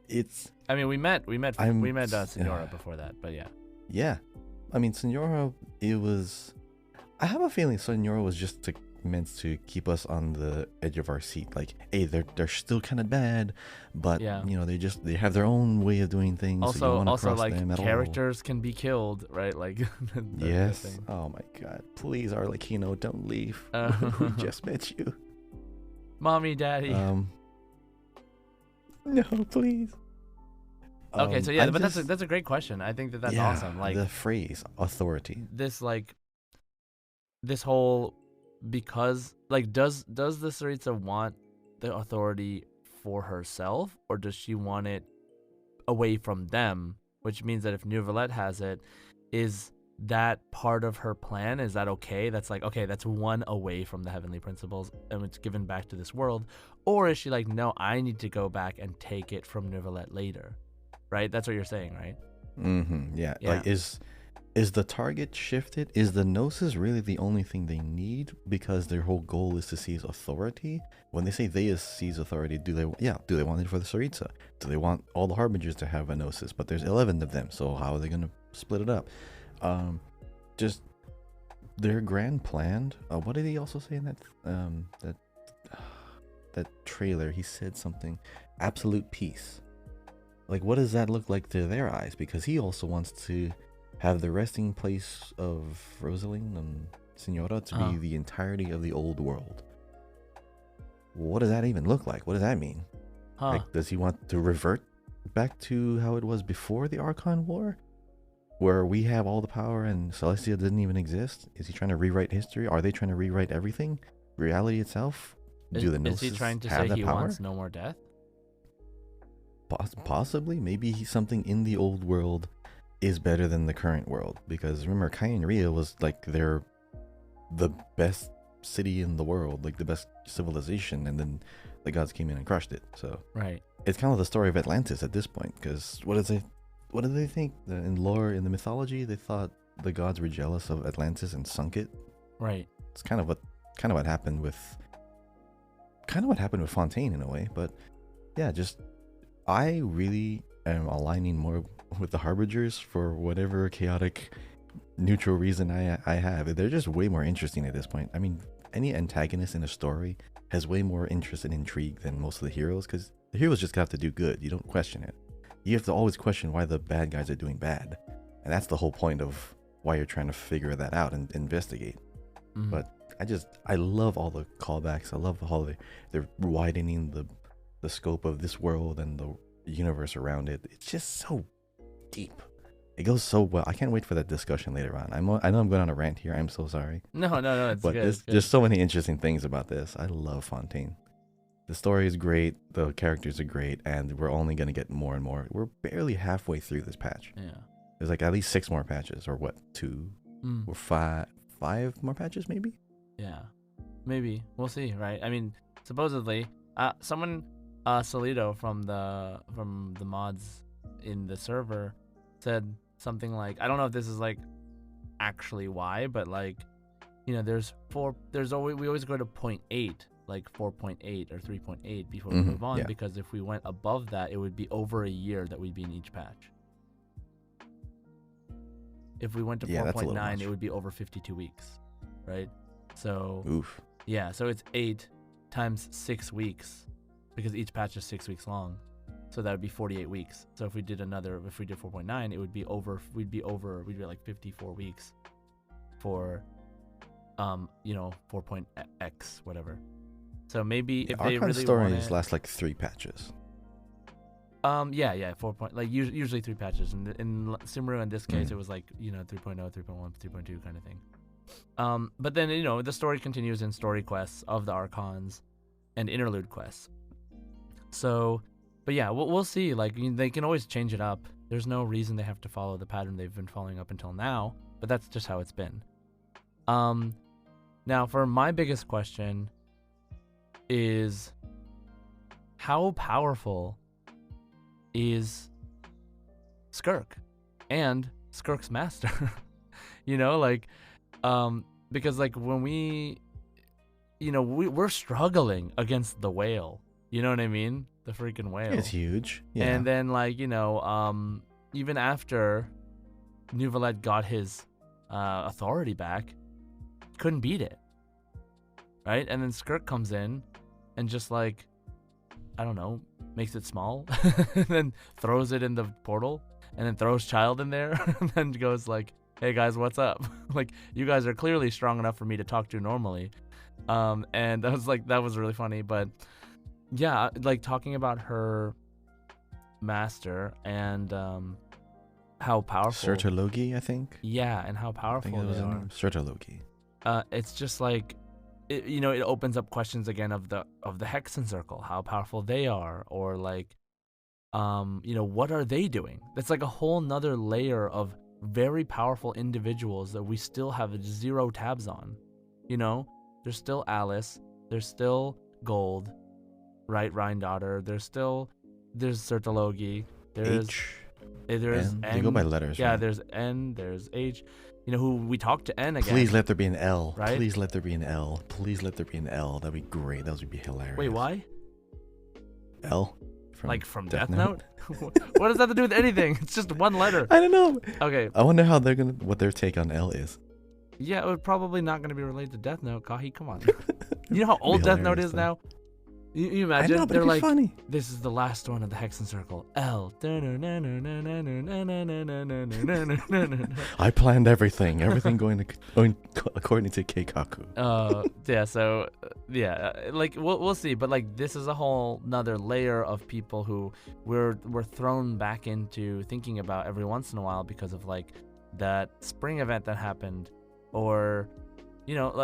it's. I mean, we met Senora before that, but yeah. Yeah, I mean, Senora. It was. I have a feeling Senora was just meant to keep us on the edge of our seat. Like, hey, they're still kind of bad, but they have their own way of doing things. Also, so you don't cross like them at characters can be killed, right? Like. Yes. Oh my God! Please, Arlecchino, don't leave. We just met you. Mommy, daddy. No, please. Okay, so but that's a great question. I think that's awesome. Like the phrase authority. This whole, because like does the Tsaritsa want the authority for herself, or does she want it away from them? Which means that if Neuvillette has it, is that part of her plan? Is that okay? That's like, okay, that's one away from the heavenly principles and it's given back to this world. Or is she like, no, I need to go back and take it from Neuvillette later, right? That's what you're saying, right? Yeah. Like, is the target shifted? Is the Gnosis really the only thing they need because their whole goal is to seize authority? When they say they seize authority, do they want it for the Tsaritsa? Do they want all the Harbingers to have a Gnosis? But there's 11 of them, so how are they going to split it up? Just their grand plan. What did he also say in that trailer? He said something, absolute peace. Like, what does that look like to their eyes? Because he also wants to have the resting place of Rosaline and Senora to be the entirety of the old world. what does that even look like? What does that mean? Huh. Like, does he want to revert back to how it was before the Archon War, where we have all the power and Celestia didn't even exist? Is he trying to rewrite history? Are they trying to rewrite everything? Reality itself? Do the Is he Gnosis trying to have say that he power? wants no more death? Possibly. Maybe something in the old world is better than the current world. Because remember, Kai and Ria was like the best city in the world, like the best civilization, and then the gods came in and crushed it. So Right. it's kind of the story of Atlantis at this point. Because what do they think? In lore, in the mythology, they thought the gods were jealous of Atlantis and sunk it. Right. It's kind of what happened with Fontaine in a way. But yeah, just I really am aligning more with the Harbingers for whatever chaotic neutral reason I have. They're just way more interesting at this point. I mean, any antagonist in a story has way more interest and intrigue than most of the heroes, because the heroes just have to do good. You don't question it. You have to always question why the bad guys are doing bad. And that's the whole point of why you're trying to figure that out and investigate. Mhm. But I love all the callbacks. I love how they're widening the scope of this world and the universe around it. It's just so deep. It goes so well. I can't wait for that discussion later on. I know I'm going on a rant here. I'm so sorry. No, it's But good. there's It's good. just so many interesting things about this. I love Fontaine. The story is great. The characters are great. And we're only going to get more and more. We're barely halfway through this patch. Yeah. There's like at least 6 more patches, or what, 2 Mm. or 5 more patches maybe? Yeah. Maybe. We'll see, right? I mean, supposedly, someone, Solito from the mods in the server said something like, I don't know if this is like actually why, but like, you know, we always go to 0.8, like 4.8 or 3.8 before we move on, yeah. because if we went above that, it would be over a year that we'd be in each patch. If we went to Yeah, that's a little 4.9, much. it would be over 52 weeks, right? So Oof. yeah, so it's 8 times 6 weeks, because each patch is 6 weeks long. So that would be 48 weeks. So if we did 4.9, it would be we'd be like 54 weeks for, 4.x, whatever. So maybe if they Archon really stories want last like 3 patches. yeah, 4. Usually 3 patches. In Sumeru, in this case, Mm. it was like, 3.0, 3.1, 3.2 kind of thing. But then, the story continues in story quests of the Archons and interlude quests. So, but yeah, we'll see. Like, they can always change it up. There's no reason they have to follow the pattern they've been following up until now, but that's just how it's been. Now, for my biggest question is, how powerful is Skirk and Skirk's master? Because like when we're struggling against the whale, you know what I mean? The freaking whale. It's huge. Yeah. And then even after Nuvalet got his authority back, couldn't beat it. Right? And then Skirk comes in and just like, I don't know, makes it small and then throws it in the portal and then throws Child in there and then goes like, hey guys, what's up? Like, you guys are clearly strong enough for me to talk to normally. And that was really funny. But yeah, like talking about her master and how powerful. Sertologi, I think. Yeah, and how I think powerful it was they in are. Sertologi. It's just like, it opens up questions again of the Hexen Circle, how powerful they are, or like, what are they doing? That's like a whole nother layer of very powerful individuals that we still have 0 tabs on. There's still Alice, there's still Gold, right? Rhine-Daughter. There's Sertologi. There's N. N. They go by letters. Yeah, right? there's N. There's H. Who we talked to N again. Please let there be an L. Right? Please let there be an L. Please let there be an L. That'd be great. That would be hilarious. Wait, why? L? From Death Note? What does that have to do with anything? It's just one letter. I don't know. Okay. I wonder how what their take on L is. Yeah, it would probably not going to be related to Death Note. Kahi, come on. You know how old Death Note hilarious, is though. now? You I imagine know, but they're it'd be like, funny. this is the last one of the Hexen Circle. L. I planned everything. Everything going according to Keikaku. Yeah. So yeah, like we'll see. But like this is a whole another layer of people who we're thrown back into thinking about every once in a while because of like that spring event that happened, or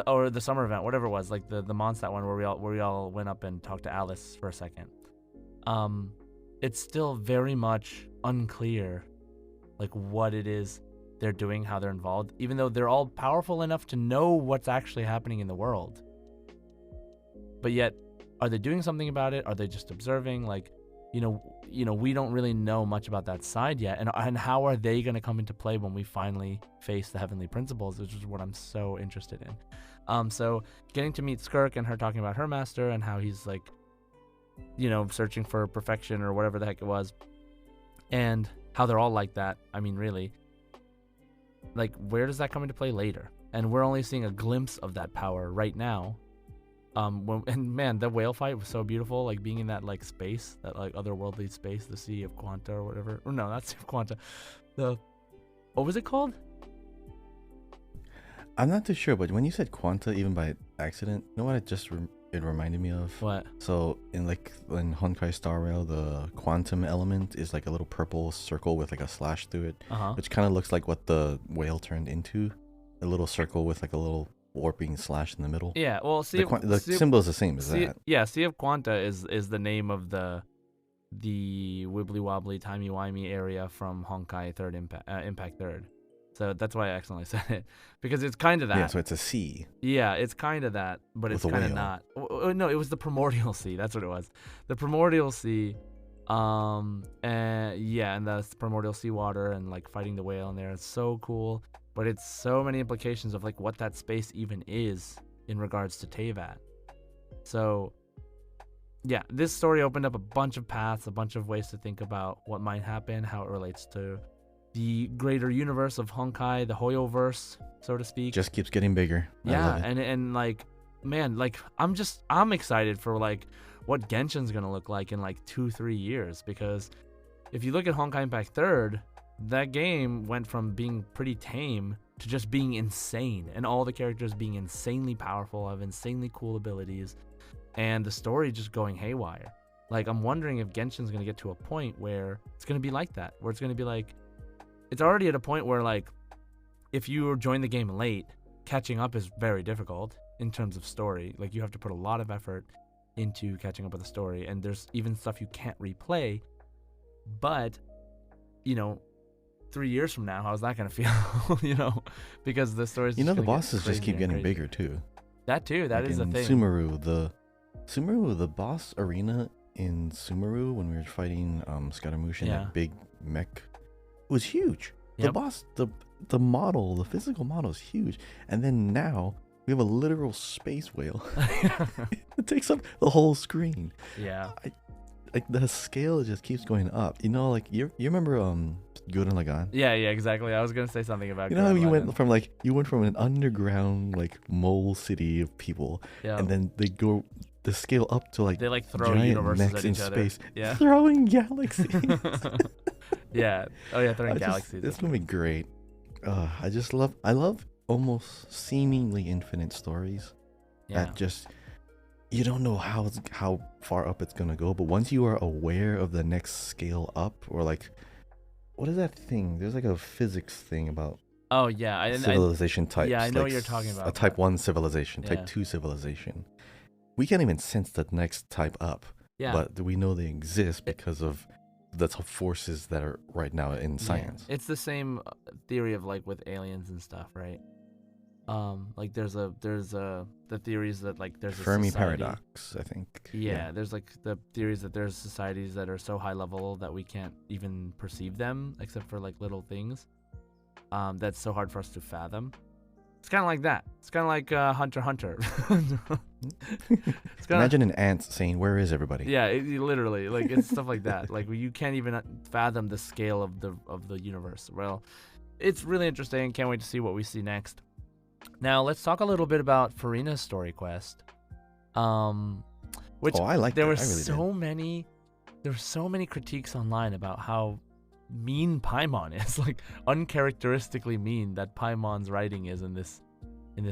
or the summer event, whatever it was, like the Mondstadt one where we all went up and talked to Alice for a second. It's still very much unclear, like what it is they're doing, how they're involved, even though they're all powerful enough to know what's actually happening in the world. But yet, are they doing something about it? Are they just observing? Like, we don't really know much about that side yet. And how are they going to come into play when we finally face the Heavenly Principles, which is what I'm so interested in. So getting to meet Skirk and her talking about her master and how he's like, searching for perfection or whatever the heck it was, and how they're all like that. I mean, really, like, where does that come into play later? And we're only seeing a glimpse of that power right now. And man, the whale fight was so beautiful, like being in that like space, that like otherworldly space, the Sea of Quanta or whatever. Or no, not Sea of Quanta. What was it called? I'm not too sure, but when you said Quanta, even by accident, you know what it reminded me of? What? So in Honkai Star Rail, the quantum element is like a little purple circle with like a slash through it, which kind of looks like what the whale turned into, a little circle with like a little warping slash in the middle. Yeah, well, the symbol is the same as that. Yeah, Sea of Quanta is the name of the wibbly wobbly timey wimey area from Honkai Third Impact Third. So that's why I accidentally said it, because it's kind of that. Yeah, so it's a sea. Yeah, it's kind of that, but it's kind of not. No, it was the Primordial Sea. That's what it was. The Primordial Sea. And the Primordial Sea water and like fighting the whale in there. It's so cool, but it's so many implications of like what that space even is in regards to Teyvat. So yeah, this story opened up a bunch of paths, a bunch of ways to think about what might happen, how it relates to the greater universe of Honkai, the Hoyoverse, so to speak. Just keeps getting bigger. Yeah, and like, man, like I'm excited for like what Genshin's gonna look like in like 2-3 years, because if you look at Honkai Impact Third, that game went from being pretty tame to just being insane, and all the characters being insanely powerful, have insanely cool abilities, and the story just going haywire. Like, I'm wondering if Genshin's gonna get to a point where it's gonna be like that, where it's gonna be like, it's already at a point where like, if you join the game late, catching up is very difficult in terms of story. Like, you have to put a lot of effort into catching up with the story, and there's even stuff you can't replay. But 3 years from now, how's that gonna feel? Because the story's the bosses just keep getting bigger too. That too, that is a thing. Sumeru, the boss arena in Sumeru, when we were fighting Scaramouche in that big mech, was huge. Yep. The boss, the model, the physical model is huge, and then now we have a literal space whale. It takes up the whole screen. Yeah. Like, the scale just keeps going up. Like, you remember Gurren Lagann? Yeah, exactly. I was gonna say something about. How you went from an underground like mole city of people, and then the scale up to like they like throw giant universes mechs at each in other. space, Yeah, throwing galaxies. Yeah. Oh yeah, throwing galaxies. It's gonna be great. I love almost seemingly infinite stories. Yeah. That just, you don't know how far up it's gonna go, but once you are aware of the next scale up, or like, what is that thing? There's like a physics thing about. Oh yeah, civilization types. Yeah, I know like what you're talking about. A type 1 civilization, Yeah. type 2 civilization. We can't even sense the next type up. Yeah. But we know they exist because of the forces that are right now in science. Yeah. It's the same theory of like with aliens and stuff, right? Like there's the theories that like there's a Fermi society. paradox, I think. Yeah, there's like the theories that there's societies that are so high level that we can't even perceive them except for like little things. That's so hard for us to fathom. It's kind of like that. It's kind of like Hunter x Hunter. Imagine an ant saying, "Where is everybody?" Yeah, literally, like it's stuff like that. Like you can't even fathom the scale of the universe. Well, it's really interesting. Can't wait to see what we see next. Now let's talk a little bit about Furina's story quest. which Oh, I liked there it. were I really did. there were so many critiques online about how mean Paimon is, like uncharacteristically mean that Paimon's writing is in this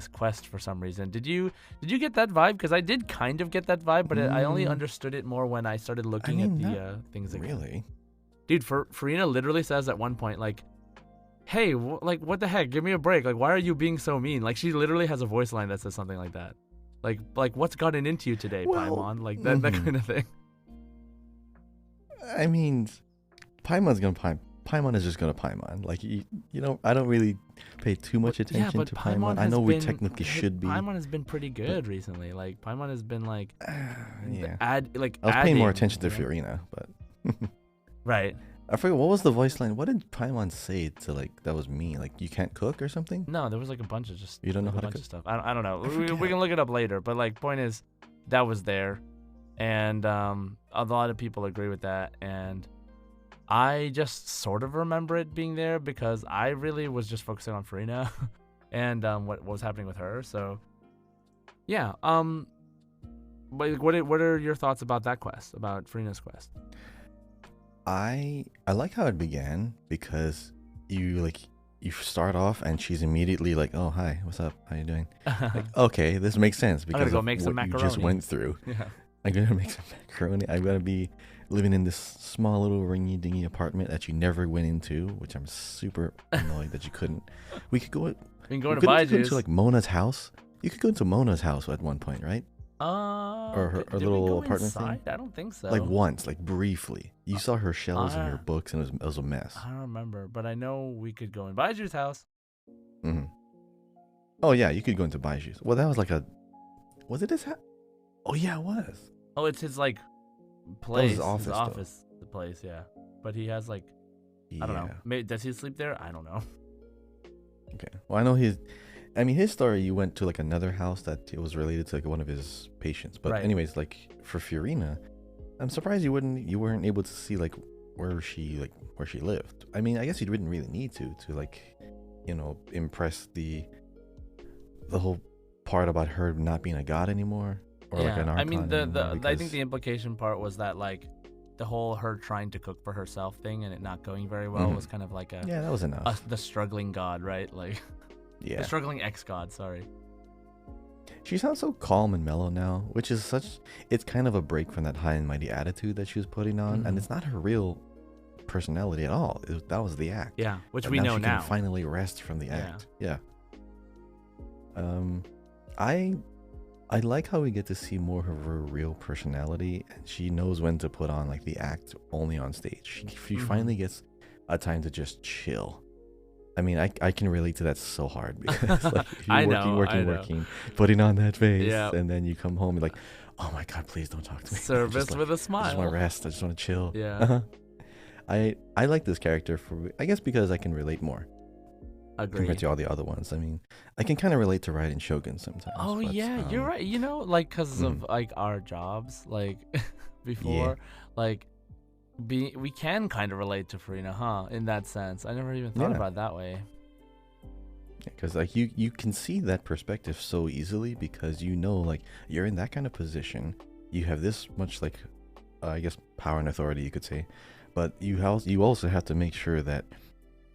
quest for some reason. Did you get that vibe? Because I did kind of get that vibe, but I only understood it more when I started looking at not the things again. really. Dude, Furina literally says at one point, like, hey, like, what the heck? Give me a break. Like, why are you being so mean? Like, she literally has a voice line that says something like that. Like what's gotten into you today, Well, Paimon? Like, that kind of thing. I mean, Paimon is just gonna Paimon. Like you know, I don't really pay too much attention to Paimon. I know we technically should be. Paimon has been pretty good recently. Like, Paimon has been like, yeah. I was paying more attention to Furina, but right. I forget what was the voice line. What did Paimon say to like that was me? Like you can't cook or something? No, there was like a bunch of just You don't know like, how a to bunch cook? of stuff. I don't know. We can look it up later. But like, point is, that was there, and a lot of people agree with that, and I just sort of remember it being there because I really was just focusing on Furina and what was happening with her. So yeah. But what are your thoughts about that quest, about Furina's quest? I like how it began because you start off and she's immediately like, "Oh, hi, what's up? How you doing?" Like, okay, this makes sense because go of make some what you macaroni. just went through. Yeah. I'm gonna make some macaroni. I'm gonna be living in this small little ringy dingy apartment that you never went into, which I'm super annoyed that you couldn't. We could go. We can go to go Baiju's. into like Mona's house. You could go into Mona's house at one point, right? Or her did little we go apartment inside? thing. I don't think so. Like once, like briefly. You saw her shelves and her books, and it was a mess. I don't remember, but I know we could go in Baiju's house. Mm-hmm. Oh yeah, you could go into Baiju's. Well, that was like was it his house? Oh yeah, it was. Oh, it's his like place, his office, the place, yeah. But he has like, Yeah. I don't know. Maybe, does he sleep there? I don't know. Okay. Well, I know his story. You went to like another house that it was related to like one of his patients. But Right. anyways, like for Furina, I'm surprised you weren't able to see like where she lived. I mean, I guess you didn't really need to like, you know, impress the whole part about her not being a god anymore or like an Archon. I mean, anymore, I think the implication part was that like the whole her trying to cook for herself thing and it not going very well was kind of like yeah, that was enough. the struggling god, right? Like Yeah. the struggling ex-god, sorry. She sounds so calm and mellow now, which is it's kind of a break from that high and mighty attitude that she was putting on, and it's not her real personality at all. That was the act. Yeah, which But we know she now. can finally rest from the act. Yeah. I like how we get to see more of her real personality, and she knows when to put on like the act only on stage. She finally gets a time to just chill. I mean, I can relate to that so hard because like if you're working, putting on that face, and then you come home and like, oh my god, please don't talk to me. Service just, with a smile. I just want to rest. I just want to chill. Yeah. I like this character I guess because I can relate more. Agreed. Compared to all the other ones. I mean, I can kind of relate to Raiden Shogun sometimes. Oh but, yeah, you're right. You know, like because of like our jobs, like before, like we can kind of relate to Furina, huh? In that sense, I never even thought about it that way. Because like you can see that perspective so easily because you know like you're in that kind of position. You have this much like I guess power and authority you could say, but you also have to make sure that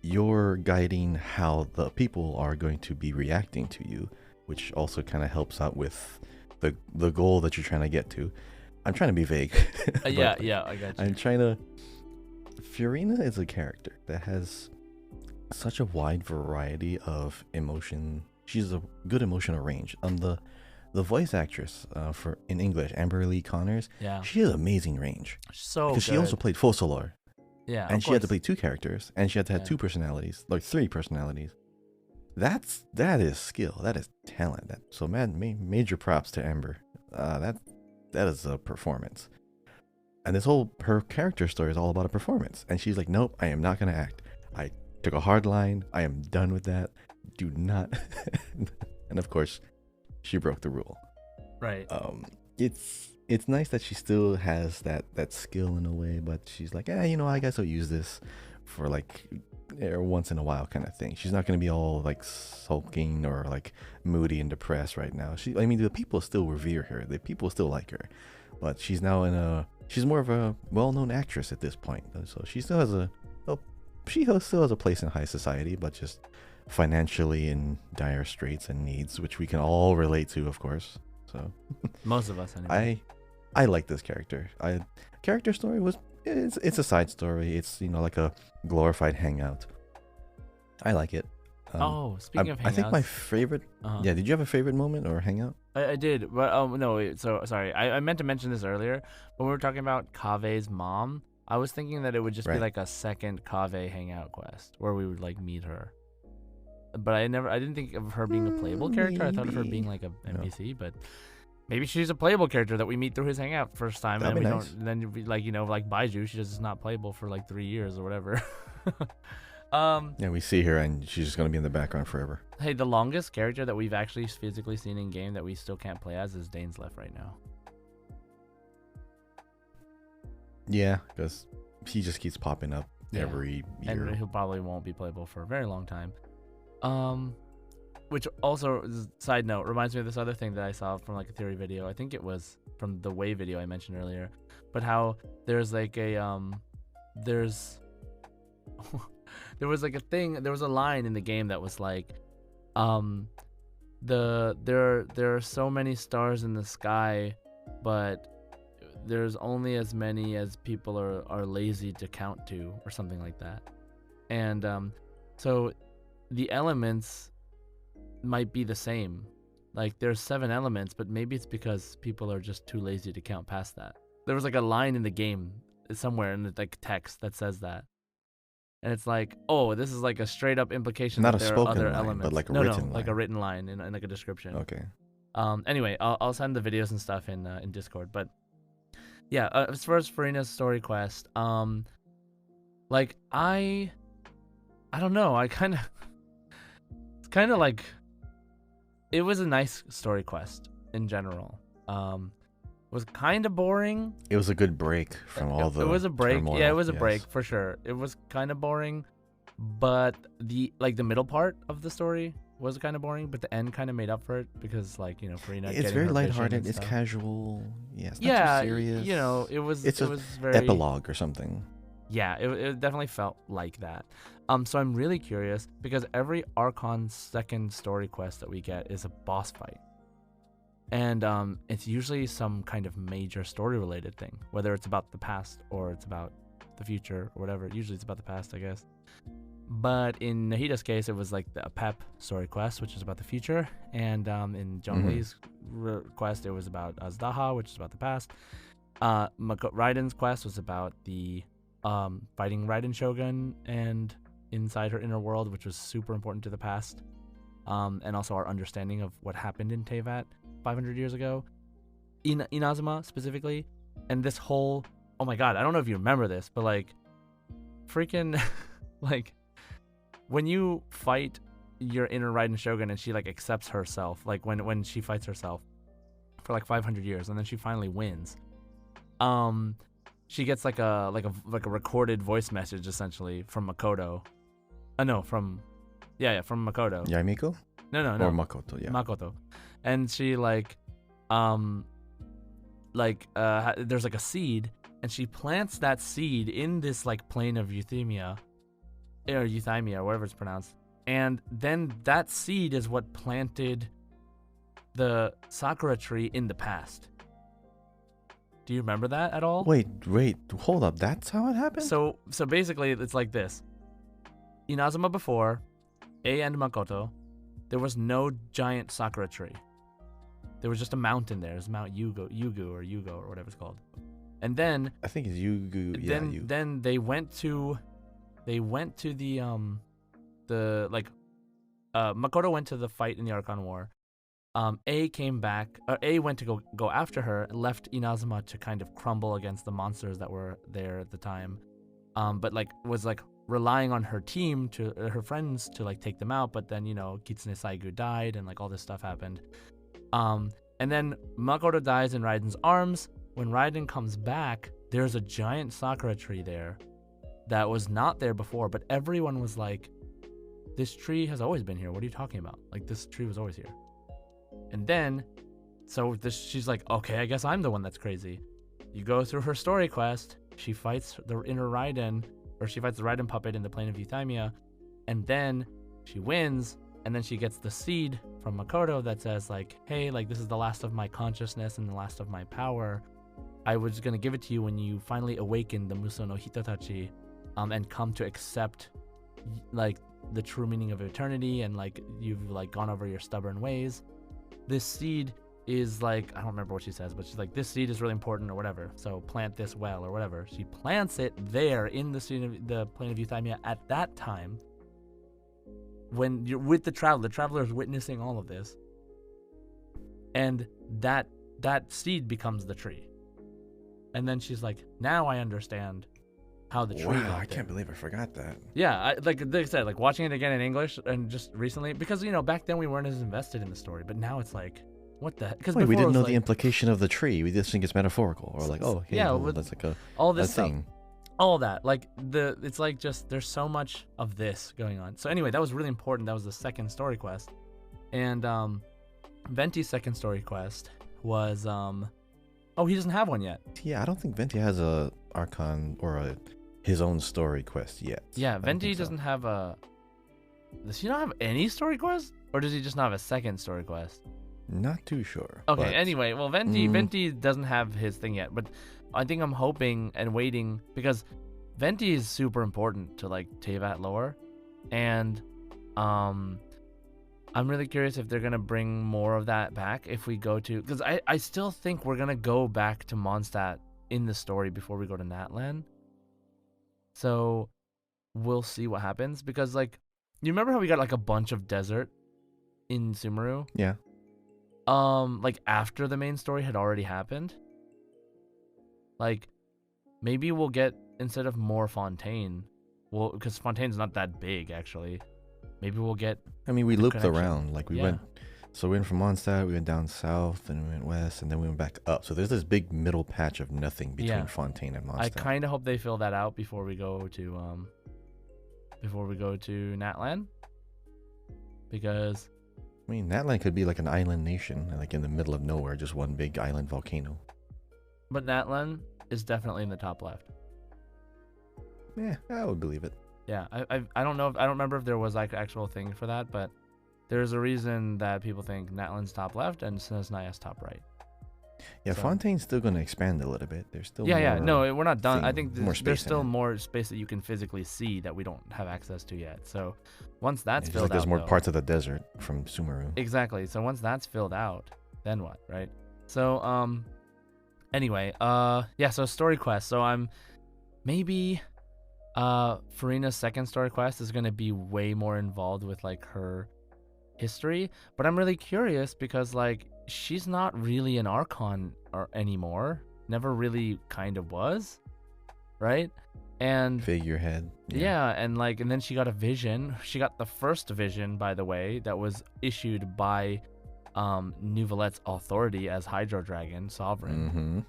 you're guiding how the people are going to be reacting to you, which also kind of helps out with the goal that you're trying to get to. I'm trying to be vague. Yeah, I got you. Furina is a character that has such a wide variety of emotion. She's a good emotional range. The voice actress for in English, Amber Lee Connors, she has amazing range. So because she also played Fossolor. Yeah, and she had to play two characters, and she had to have two personalities, like three personalities. That is skill. That is talent. So major props to Amber. That is a performance. And her character story is all about a performance. And she's like, nope, I am not gonna act. I took a hard line. I am done with that. Do not. And of course, she broke the rule. Right. It's nice that she still has that skill in a way, but she's like, I guess I'll use this for like once in a while kind of thing. She's not going to be all like sulking or like moody and depressed right now. The people still revere her. The people still like her. but she's now she's more of a well-known actress at this point. So she still has still has a place in high society, but just financially in dire straits and needs, which we can all relate to, of course. So Most of us, anyway. I like this character. Character story it's a side story. It's like a glorified hangout. I like it. Speaking of hangouts, I think my favorite. Yeah, did you have a favorite moment or hangout? I did, but no. So sorry, I meant to mention this earlier when we were talking about Kave's mom. I was thinking that it would just be like a second Kave hangout quest where we would like meet her. But I didn't think of her being a playable character. I thought of her being like a NPC, but maybe she's a playable character that we meet through his hangout first time, That'd and be we nice. don't. Then like like Baiju, she's just not playable for like 3 years or whatever. Yeah, we see her and she's just gonna be in the background forever. Hey, the longest character that we've actually physically seen in game that we still can't play as is Dane's left right now. Yeah, because he just keeps popping up every year. And he probably won't be playable for a very long time. Which also, side note, reminds me of this other thing that I saw from like a theory video. I think it was from the Way video I mentioned earlier, but how there's like a there was like a thing, there was a line in the game that was like, there are so many stars in the sky, but there's only as many as people are lazy to count to, or something like that. And so the elements might be the same. Like there's 7 elements, but maybe it's because people are just too lazy to count past that. There was like a line in the game somewhere in the like text that says that. And it's like, oh, this is like a straight up implication Not that a there are spoken other line, elements. but like a no, written line. like a written line in like a description. Okay. Anyway, I'll send the videos and stuff in Discord. But yeah, as far as Furina's story quest, like I don't know. It's kind of like, it was a nice story quest in general. Was kind of boring. It was a good break from all the. It was a break. turmoil, Yeah, it was a yes. break for sure. It was kind of boring, but the middle part of the story was kind of boring, but the end kind of made up for it because Furina. It's very lighthearted. It's casual. Yeah, it's not too serious. It was. It's it a was very epilogue or something. Yeah, it definitely felt like that. So I'm really curious because every Archon second story quest that we get is a boss fight. And it's usually some kind of major story related thing, whether it's about the past or it's about the future or whatever. Usually it's about the past, I guess. But in Nahida's case, it was like the Pep story quest, which is about the future. And in Zhongli's quest, it was about Azdaha, which is about the past. Raiden's quest was about the fighting Raiden Shogun and inside her inner world, which was super important to the past. And also our understanding of what happened in Teyvat 500 years ago, in Inazuma specifically. And this whole, oh my god, I don't know if you remember this, but like freaking like when you fight your inner Raiden Shogun and she like accepts herself, like when she fights herself for like 500 years and then she finally wins, she gets like a recorded voice message essentially from Makoto. From Makoto. Yamiko? No. Or Makoto, yeah. Makoto. And she there's like a seed, and she plants that seed in this like plane of Euthymia, or whatever it's pronounced. And then that seed is what planted the Sakura tree in the past. Do you remember that at all? Wait, hold up. That's how it happened? So basically it's like this. Inazuma before, and Makoto, there was no giant Sakura tree. There was just a mountain there. It was Mount Yugu or whatever it's called. And then I think it's Yugu. Yeah, then they went to Makoto went to the fight in the Archon War. A came back. A went to go after her and left Inazuma to kind of crumble against the monsters that were there at the time. But like was like relying on her team to her friends to like take them out. But then Kitsune Saigu died and like all this stuff happened. And then Makoto dies in Raiden's arms. When Raiden comes back, there's a giant Sakura tree there that was not there before, but everyone was like, this tree has always been here. What are you talking about? Like, this tree was always here. And then so she's like, okay, I guess I'm the one that's crazy. You go through her story quest. She fights the inner Raiden, or she fights the Raiden puppet in the plane of Euthymia, and then she wins, and then she gets the seed from Makoto that says like, hey, like this is the last of my consciousness and the last of my power. I was gonna give it to you when you finally awaken the Muso no Hitotachi, and come to accept like the true meaning of eternity, and like you've like gone over your stubborn ways. This seed is like, I don't remember what she says, but she's like, this seed is really important or whatever, so plant this well or whatever. She plants it there in the plane of Euthymia at that time when you're with the traveler is witnessing all of this, and that seed becomes the tree. And then she's like, now I understand how the tree Wow, I can't believe I forgot that. Yeah, like I said, like watching it again in English and just recently, because back then we weren't as invested in the story, but now it's like, what the heck? Because we didn't know the implication of the tree. We just think it's metaphorical, or like, oh, hey, well, that's like all this thing. All that, like it's like just there's so much of this going on. So anyway, that was really important. That was the second story quest, and Venti's second story quest was oh, he doesn't have one yet. Yeah, I don't think Venti has a Archon or his own story quest yet. Yeah, Venti doesn't have a. Does he not have any story quest, or does he just not have a second story quest? Not too sure. Okay, anyway, well, Venti doesn't have his thing yet, but I think I'm hoping and waiting, because Venti is super important to like Teyvat lore, and I'm really curious if they're gonna bring more of that back if we go to, because I still think we're gonna go back to Mondstadt in the story before we go to Natlan. So we'll see what happens, because like, you remember how we got like a bunch of desert in Sumeru? Yeah. Like after the main story had already happened. Like, maybe we'll get, instead of more Fontaine, well, because Fontaine's not that big actually. Maybe we'll get. I mean, we looped around. Like we went. So we went from Mondstadt, we went down south, and we went west, and then we went back up. So there's this big middle patch of nothing between Fontaine and Mondstadt. I kind of hope they fill that out before we go to Natlan, because I mean, Natlan could be like an island nation, like in the middle of nowhere, just one big island volcano. But Natlan is definitely in the top left. Yeah, I would believe it. Yeah, I don't know. I don't remember if there was like actual thing for that, but there's a reason that people think Natlan's top left and Snezhnaya's top right. Yeah, so Fontaine's still going to expand a little bit. There's still no, we're not done. I think there's still it. more space that you can physically see that we don't have access to yet. So once that's filled like there's out, more parts of the desert from Sumeru. Exactly. So once that's filled out, then what, right? So anyway, so story quest. So I'm maybe Furina's second story quest is going to be way more involved with like her history, but I'm really curious because like she's not really an Archon anymore, never really kind of was, right? And figurehead, and then she got a vision. She got the first vision, by the way, that was issued by Nouvelette's authority as Hydro Dragon Sovereign.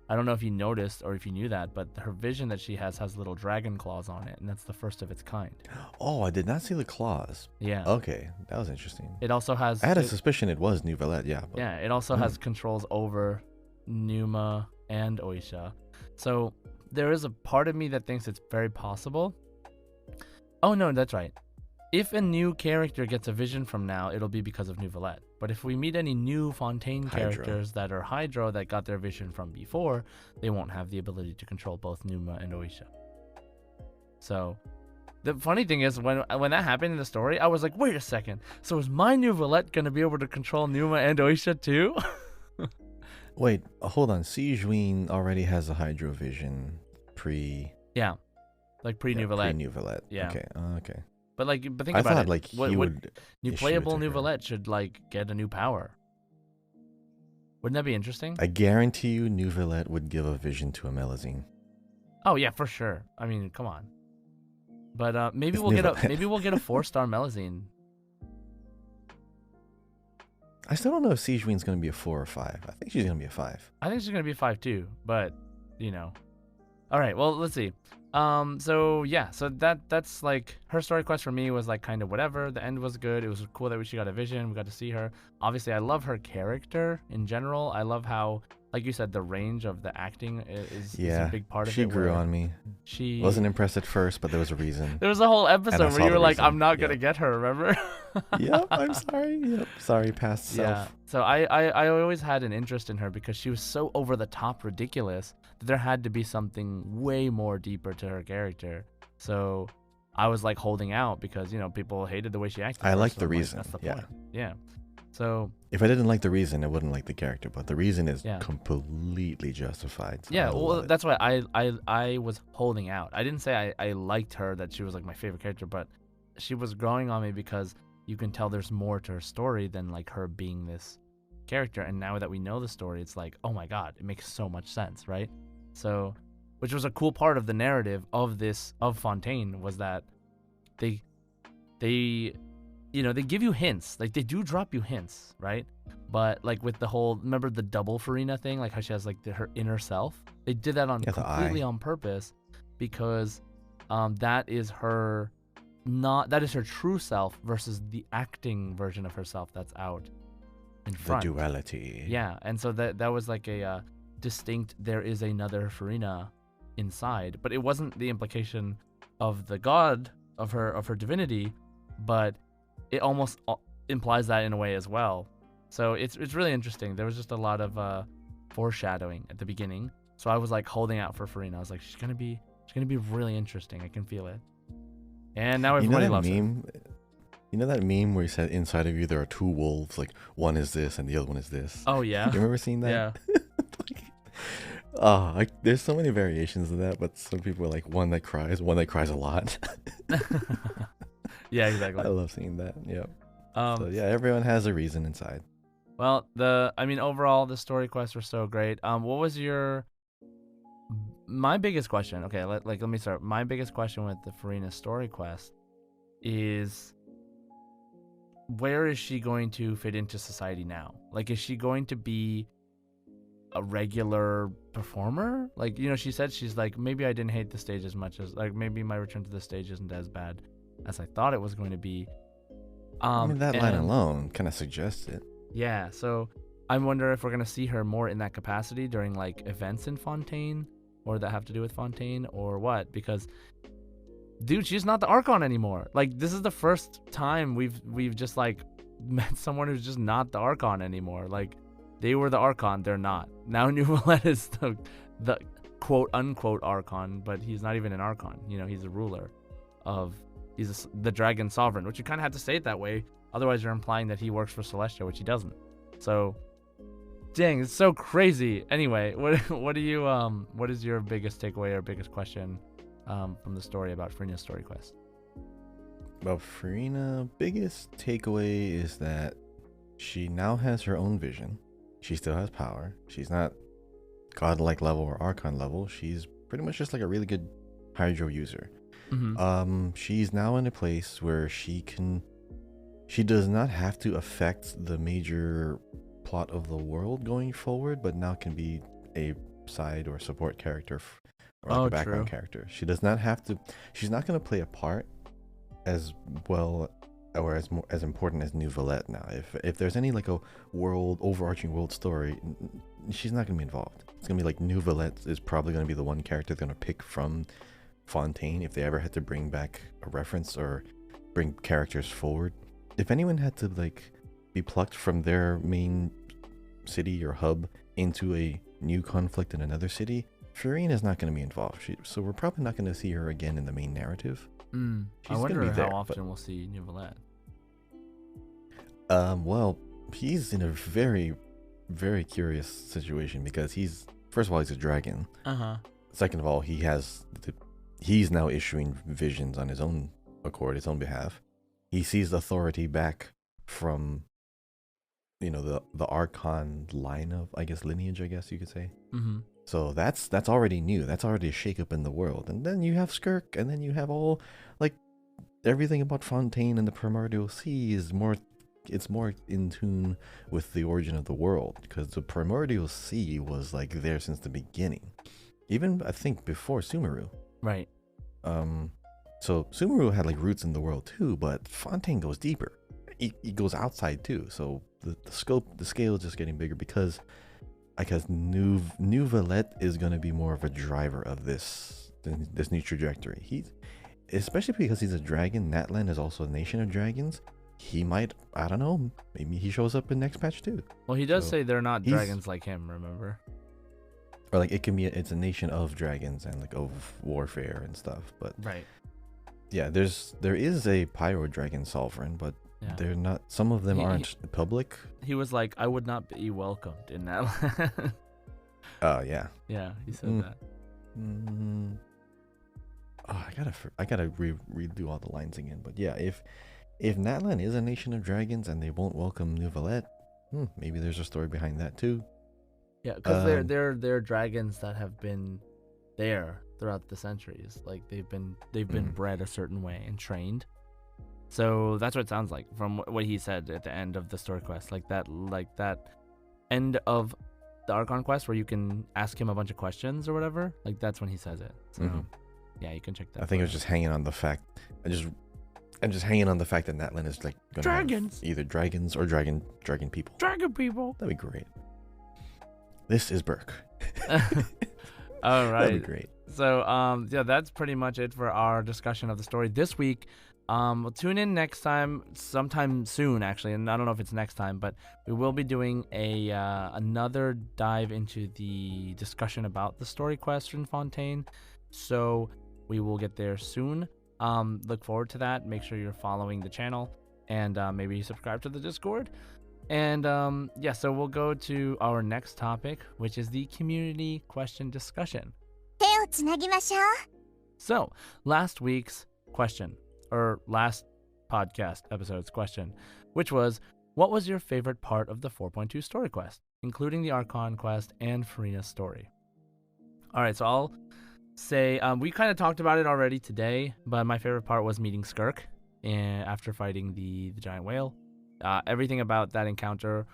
I don't know if you noticed or if you knew that, but her vision that she has little dragon claws on it, and that's the first of its kind. Oh, I did not see the claws. Yeah. Okay, that was interesting. It also has... I had a suspicion it was Nouvelette, yeah. But, it also has controls over Numa and Oisha. So there is a part of me that thinks it's very possible. Oh, no, that's right. If a new character gets a vision from now, it'll be because of Nouvelette. But if we meet any new Fontaine characters that are Hydro that got their vision from before, they won't have the ability to control both Numa and Oisha. So the funny thing is, when that happened in the story, I was like, wait a second. So is my Nouvelette going to be able to control Numa and Oisha too? Wait, hold on. Sijuin already has a Hydro vision pre... Yeah, like pre-Nouvelette. Pre-Nouvelette. Yeah. Okay. But think about it. I thought like he would new playable Nouvelette should like get a new power. Wouldn't that be interesting? I guarantee you, Nouvelette would give a vision to a Melazine. Oh yeah, for sure. I mean, come on. But maybe we'll get a 4-star Melazine. I still don't know if Sijuin's going to be a 4 or 5. I think she's going to be a 5. I think she's going to be a 5 too. But All right. Well, let's see. So yeah, so that's like her story quest for me was like kind of whatever. The end was good. It was cool that she got a vision. We got to see her. Obviously, I love her character in general. I love how, like you said, the range of the acting is a Yeah, big part of she it. grew Where on me. Wasn't she, impressed at first, but there was a reason, there was a whole and I episode where saw you the were like, "I'm reason. not gonna Yep. get her." Remember? Yep. I'm sorry. Yep. Sorry, past Yeah. self. So I always had an interest in her because she was so over the top ridiculous that there had to be something way more deeper to her character. So I was like holding out because, people hated the way she acted I first, like so the I'm like, reason. that's the Yeah. point. Yeah. So If I didn't like the reason, I wouldn't like the character. But the reason is yeah. completely justified. So Yeah, I well, love it. that's why I was holding out. I didn't say I liked her, that she was like my favorite character, but she was growing on me because you can tell there's more to her story than like her being this character. And now that we know the story, it's like, oh my god, it makes so much sense, right? So, which was a cool part of the narrative of Fontaine, was that they they they give you hints, like they do drop you hints, right? But like with the whole, remember the double Furina thing, like how she has like her inner self, they did that on Yeah, the completely eye. on purpose because that is her, not that is her true self versus the acting version of herself that's out in The front. duality. Yeah, and so that was like a distinct, there is another Furina inside, but it wasn't the implication of the god of her divinity, but it almost implies that in a way as well. So it's really interesting. There was just a lot of foreshadowing at the beginning, so I was like holding out for Furina. I was like, she's gonna be really interesting. I can feel it. And now You know everybody that loves her. meme? You know that meme where he said inside of you there are two wolves, like one is this and the other one is this. Oh yeah, You remember seeing that? yeah. There's so many variations of that, but some people are like one that cries a lot. Yeah, I exactly. love seeing that. Yep. So Um, yeah, everyone has a reason inside. well, overall, the story quests were so great. What was my biggest question? Okay, let me start. My biggest question with the Furina story quest is, where is she going to fit into society now? Like, is she going to be a regular performer? Like, she said she's like, maybe I didn't hate the stage as much as, like, maybe my return to the stage isn't as bad as I thought it was going to be. I mean, that line And alone kind of suggests it. yeah, so I wonder if we're gonna see her more in that capacity during like events in Fontaine, or that have to do with Fontaine, or what? Because, dude, she's not the Archon anymore. Like, this is the first time we've just like met someone who's just not the Archon anymore. Like, they were the Archon, they're not. Now New Valette is the quote unquote Archon, but he's not even an Archon. He's a ruler of, the Dragon Sovereign, which you kind of have to say it that way. Otherwise, you're implying that he works for Celestia, which he doesn't. So, dang, it's so crazy. Anyway, what is your biggest takeaway or biggest question from the story about Furina's story quest? Well, Furina, biggest takeaway is that she now has her own vision. She still has power. She's not godlike level or Archon level. She's pretty much just like a really good Hydro user. Mm-hmm. She's now in a place where she does not have to affect the major plot of the world going forward, but now can be a side or support character or like a background character. She does not have to. She's not going to play a part as well or as important as New Valette now. If there's any like a overarching world story, she's not going to be involved. It's going to be like New Valette is probably going to be the one character they're going to pick from Fontaine if they ever had to bring back a reference or bring characters forward. If anyone had to like be plucked from their main city or hub into a new conflict in another city, Furina's not going to be involved. So we're probably not going to see her again in the main narrative. I wonder how often we'll see New Valette. Well, he's in a very, very curious situation because first of all, he's a dragon. Second of all, he's now issuing visions on his own accord, his own behalf. He sees authority back from, the Archon line of, lineage, I guess you could say. So that's already new. That's already a shakeup in the world. And then you have Skirk, and then you have all, everything about Fontaine and the Primordial Sea is more in tune with the origin of the world, because the Primordial Sea was there since the beginning. Even, I think, before Sumeru. Right. So Sumeru had like roots in the world too, but Fontaine goes deeper. He goes outside too. So the scope, the scale is just getting bigger because New Valette is going to be more of a driver of this new trajectory. He's especially because he's a dragon. Natlan is also a nation of dragons. He might, I don't know, maybe he shows up in next patch too. Well, he does say they're not dragons like him, remember? Or like it can be, it's a nation of dragons and like of warfare and stuff. But right, yeah, there is a pyro dragon sovereign, but they're not. Some of them aren't public. He was like, I would not be welcomed in that land. Oh yeah. Yeah, he said that. Oh, I gotta redo all the lines again. But yeah, if Natlan is a nation of dragons and they won't welcome New Valette, maybe there's a story behind that too. Yeah, because they're dragons that have been there throughout the centuries. Like they've been bred a certain way and trained. So that's what it sounds like from what he said at the end of the story quest. Like that end of the Archon quest where you can ask him a bunch of questions or whatever. Like that's when he says it. So yeah, you can check that. I think it was just hanging on the fact. I'm just hanging on the fact that Natlan is like gonna dragons, either dragons or dragon people. Dragon people. That'd be great. This is Burke. All right. That'd be great. So yeah, that's pretty much it for our discussion of the story this week. We'll tune in next time, sometime soon actually, and I don't know if it's next time, but we will be doing another dive into the discussion about the story quest in Fontaine. So we will get there soon. Look forward to that. Make sure you're following the channel and maybe subscribe to the Discord. And yeah, so we'll go to our next topic, which is the community question discussion. So last week's question, or last podcast episode's question, which was, what was your favorite part of the 4.2 story quest, including the Archon Quest and Furina's story? All right, so I'll say we kind of talked about it already today, but my favorite part was meeting Skirk after fighting the giant whale. Everything about that encounter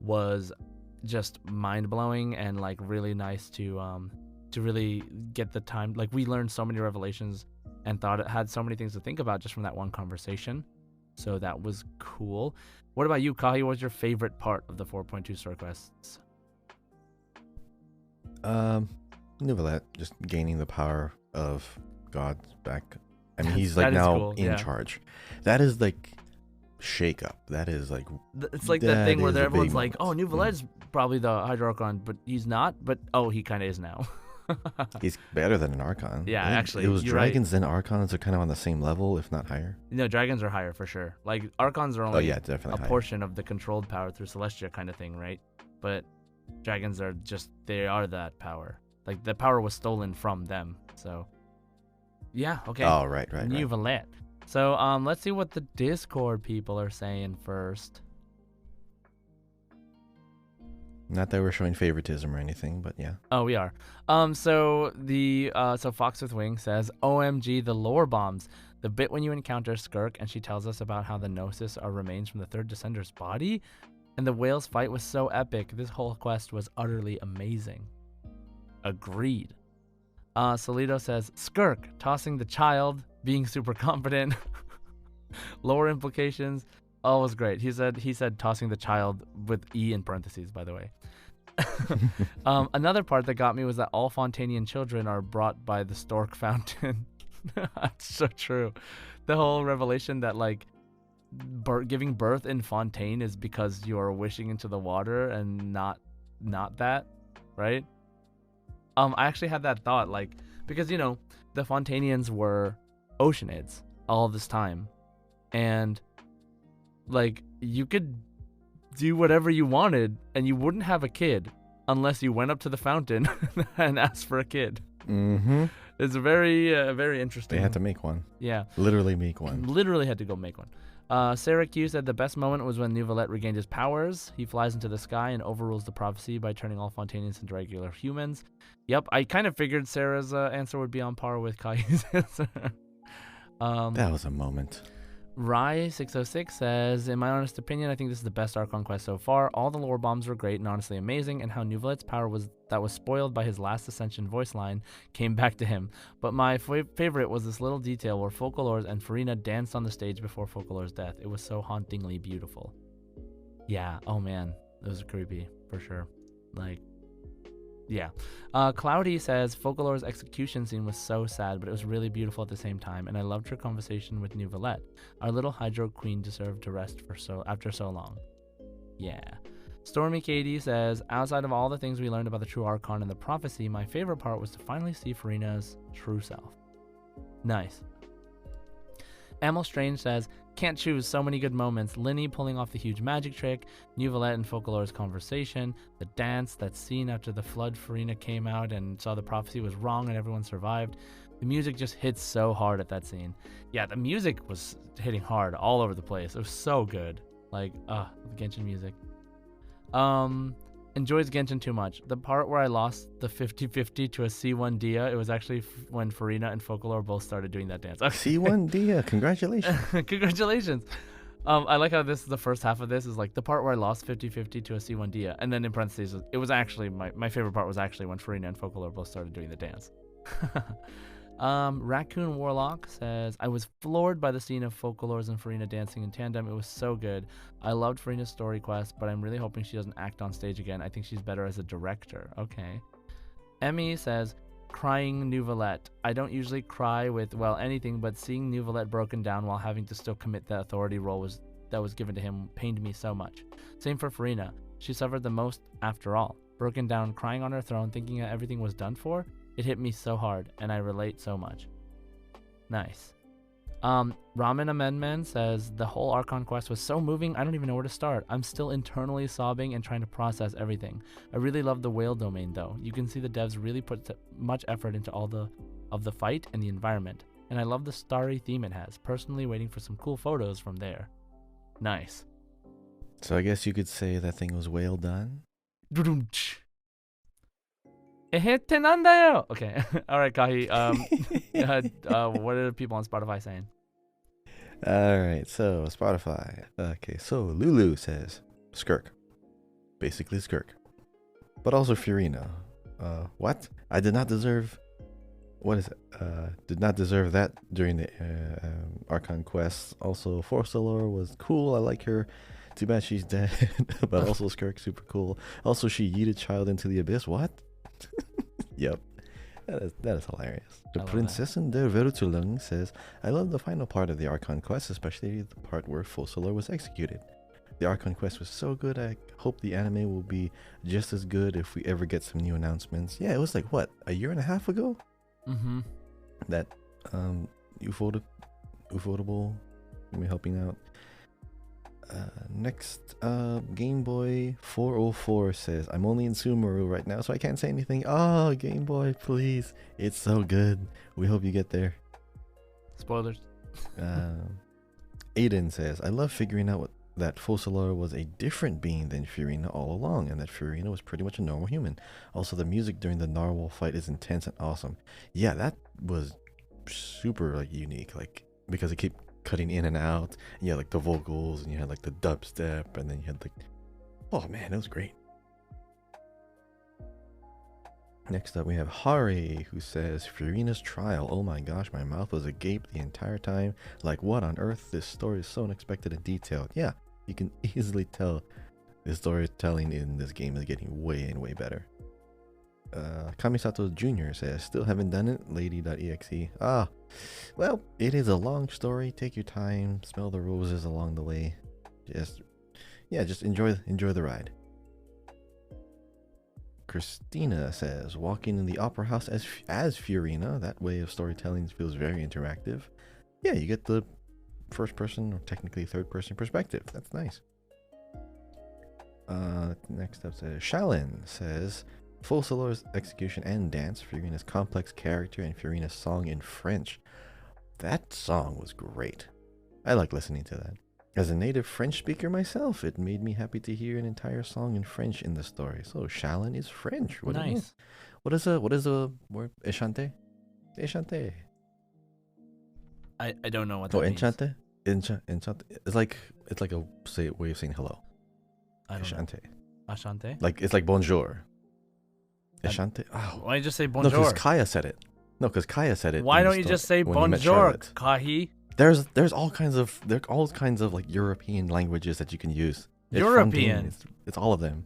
was just mind-blowing and like really nice to really get the time. Like we learned so many revelations and thought it had so many things to think about just from that one conversation. So that was cool. What about you, Kahi? What was your favorite part of the 4.2 story quests? New Valette, just gaining the power of God back. I mean, he's like now in charge. That is like shake up. That is like, it's like that thing where everyone's like, oh, New Valette's probably the Hydro Archon, but he's not. But oh, he kind of is now. He's better than an Archon. Yeah, actually, it was dragons and Archons are kind of on the same level, if not higher. No, dragons are higher for sure. Like Archons are only definitely a portion of the controlled power through Celestia kind of thing, right? But dragons are they are that power. Like the power was stolen from them. So yeah, okay. Oh, right. New Valette. So let's see what the Discord people are saying first. Not that we're showing favoritism or anything, but yeah. Oh, we are. So Fox with Wing says, OMG, the lore bombs. The bit when you encounter Skirk and she tells us about how the Gnosis are remains from the third Descender's body, and the whale's fight was so epic. This whole quest was utterly amazing. Agreed. Solito says, Skirk tossing the child, being super confident. Lore implications. Oh, it was great. He said tossing the child with E in parentheses, by the way. Another part that got me was that all Fontainian children are brought by the Stork Fountain. That's so true. The whole revelation that like giving birth in Fontaine is because you are wishing into the water and not that, right? I actually had that thought, like, because the Fontainians were Oceanids all this time, and like you could do whatever you wanted and you wouldn't have a kid unless you went up to the fountain and asked for a kid. It's very very interesting. They had to make one. Yeah, literally make one. Literally had to go make one. Sarah Q said the best moment was when New Valette regained his powers. He flies into the sky and overrules the prophecy by turning all Fontainians into regular humans. Yep, I kind of figured Sarah's answer would be on par with Kai's answer. That was a moment. Rye606 says, in my honest opinion, I think this is the best Archon quest so far. All the lore bombs were great and honestly amazing, and how Nuvalet's power was spoiled by his last Ascension voice line came back to him. But my favorite was this little detail where Focalors and Furina danced on the stage before Focalors' death. It was so hauntingly beautiful. Yeah, oh man, it was creepy, for sure. Like, yeah. Cloudy says, Focalor's execution scene was so sad, but it was really beautiful at the same time, and I loved her conversation with Nuvalet. Our little Hydro Queen deserved to rest after so long. Yeah. Stormy Katie says, outside of all the things we learned about the true Archon and the prophecy, my favorite part was to finally see Furina's true self. Nice. Emil Strange says, can't choose, so many good moments. Linny pulling off the huge magic trick, Nuvalet and Focalor's conversation, the dance, that scene after the flood Furina came out and saw the prophecy was wrong and everyone survived. The music just hits so hard at that scene. Yeah, the music was hitting hard all over the place. It was so good. Like, the Genshin music. Enjoys Genshin too much. The part where I lost the 50-50 to a C1 Dia, it was actually when Furina and Focalor both started doing that dance. C1 Dia, congratulations. Congratulations. I like how this is the first half of this is like the part where I lost 50-50 to a C1 Dia, and then in parentheses, it was actually my favorite part was actually when Furina and Focalor both started doing the dance. Raccoon Warlock says, I was floored by the scene of Focalors and Furina dancing in tandem. It was so good. I loved Furina's story quest, but I'm really hoping she doesn't act on stage again. I think she's better as a director. Okay. Emmy says, crying Nuvalet. I don't usually cry with, well, anything, but seeing Nuvalet broken down while having to still commit the authority role that was given to him pained me so much. Same for Furina. She suffered the most after all. Broken down, crying on her throne, thinking that everything was done for. It hit me so hard, and I relate so much. Nice. Ramen Amendment says, the whole Archon quest was so moving, I don't even know where to start. I'm still internally sobbing and trying to process everything. I really love the whale domain, though. You can see the devs really put much effort into all of the fight and the environment. And I love the starry theme it has. Personally waiting for some cool photos from there. Nice. So I guess you could say that thing was well done. Okay. All right, Kahi. What are the people on Spotify saying? All right, so Spotify. Okay, so Lulu says Skirk. Basically Skirk. But also Furina. What? I did not deserve... What is it? Did not deserve that during the Archon quest. Also, Forcelor was cool. I like her. Too bad she's dead. But also Skirk, super cool. Also, she yeeted child into the abyss. What? Yep. That is hilarious. The Prinzessin der Vertulung says, I love the final part of the Archon quest, especially the part where Forcelor was executed. The Archon quest was so good, I hope the anime will be just as good if we ever get some new announcements. Yeah, it was like, what, a year and a half ago? Mm-hmm. That Ufotable me helping out. Next, Game Boy 404 says, I'm only in Sumeru right now, so I can't say anything. Oh, Game Boy, please. It's so good. We hope you get there. Spoilers. Aiden says, I love figuring out that Focalor was a different being than Furina all along, and that Furina was pretty much a normal human. Also, the music during the narwhal fight is intense and awesome. Yeah, that was super unique, because it kept cutting in and out. And you had the vocals, and you had the dubstep, and then you had oh man, it was great. Next up we have Hari, who says, Furina's trial. Oh my gosh, my mouth was agape the entire time. What on earth? This story is so unexpected and detailed. Yeah, you can easily tell the storytelling in this game is getting way and way better. Kamisato Jr. says, still haven't done it, lady.exe. Well, it is a long story. Take your time, smell the roses along the way. Just enjoy the ride. Christina says, walking in the opera house as Furina. That way of storytelling feels very interactive. Yeah, you get the first person, or technically third person perspective. That's nice. Next up says, Shalin says, Focalor's execution and dance, Furina's complex character, and Furina's song in French. That song was great. I like listening to that. As a native French speaker myself, it made me happy to hear an entire song in French in the story. So Shalin is French. Nice. What is the word? Enchante? Enchante. I don't know what that means. Enchante? Enchant. It's like a way of saying hello. I don't know. Enchante. Ashante? Like it's like bonjour. I- Enchante. Oh. Why don't you just say No, because bonjour? Kaya said it. No, because Kaya said it. Why in the don't you just story say when he met bonjour, Charlotte. Kahi? There's all kinds of like European languages that you can use. It's European. Fontaine, it's all of them.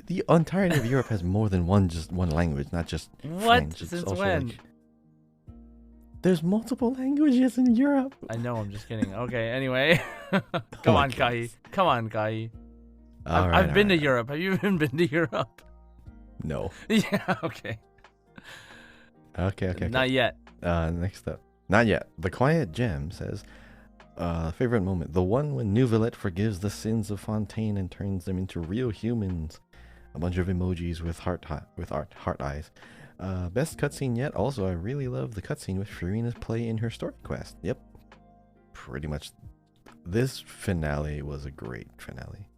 The entirety of Europe has more than one language, not just What? French. It's Since also when? like there's multiple languages in Europe. I know, I'm just kidding. Okay, anyway. Come my on, Kahi. goodness. Come on, Kahi. All right, I've been all to right. Europe. Have you even been to Europe? No. Yeah, okay. Okay. Not yet. Next up. Not yet. The Quiet Gem says, favorite moment. The one when Neuvillette forgives the sins of Fontaine and turns them into real humans. A bunch of emojis with heart eyes. Best cutscene yet. Also, I really love the cutscene with Furina's play in her story quest. Yep. Pretty much. This finale was a great finale.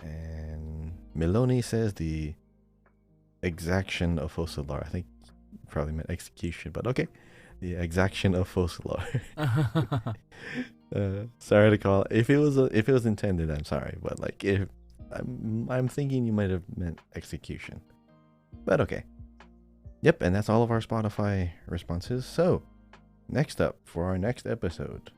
And Meloni says the exaction of Fossilor. I think probably meant execution, but okay. The exaction of Fossilor. Sorry to call. If it was intended, I'm sorry, but like if I'm thinking you might have meant execution, but okay. Yep, and that's all of our Spotify responses. So, next up for our next episode,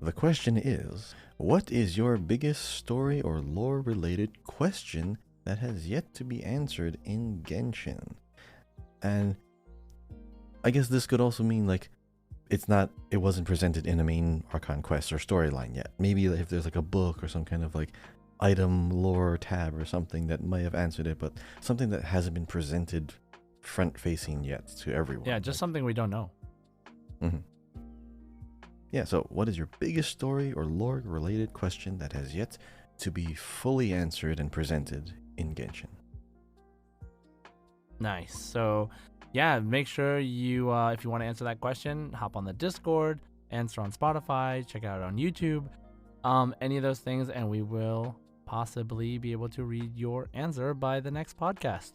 the question is: what is your biggest story or lore-related question that has yet to be answered in Genshin? And I guess this could also mean like it wasn't presented in a main Archon quest or storyline yet. Maybe if there's like a book or some kind of like item lore tab or something that might have answered it, but something that hasn't been presented front facing yet to everyone. Yeah, just something we don't know. Mm-hmm. Yeah, so what is your biggest story or lore related question that has yet to be fully answered and presented in Genshin? Nice. So, yeah, make sure you, if you want to answer that question, hop on the Discord, answer on Spotify, check it out on YouTube, any of those things, and we will possibly be able to read your answer by the next podcast.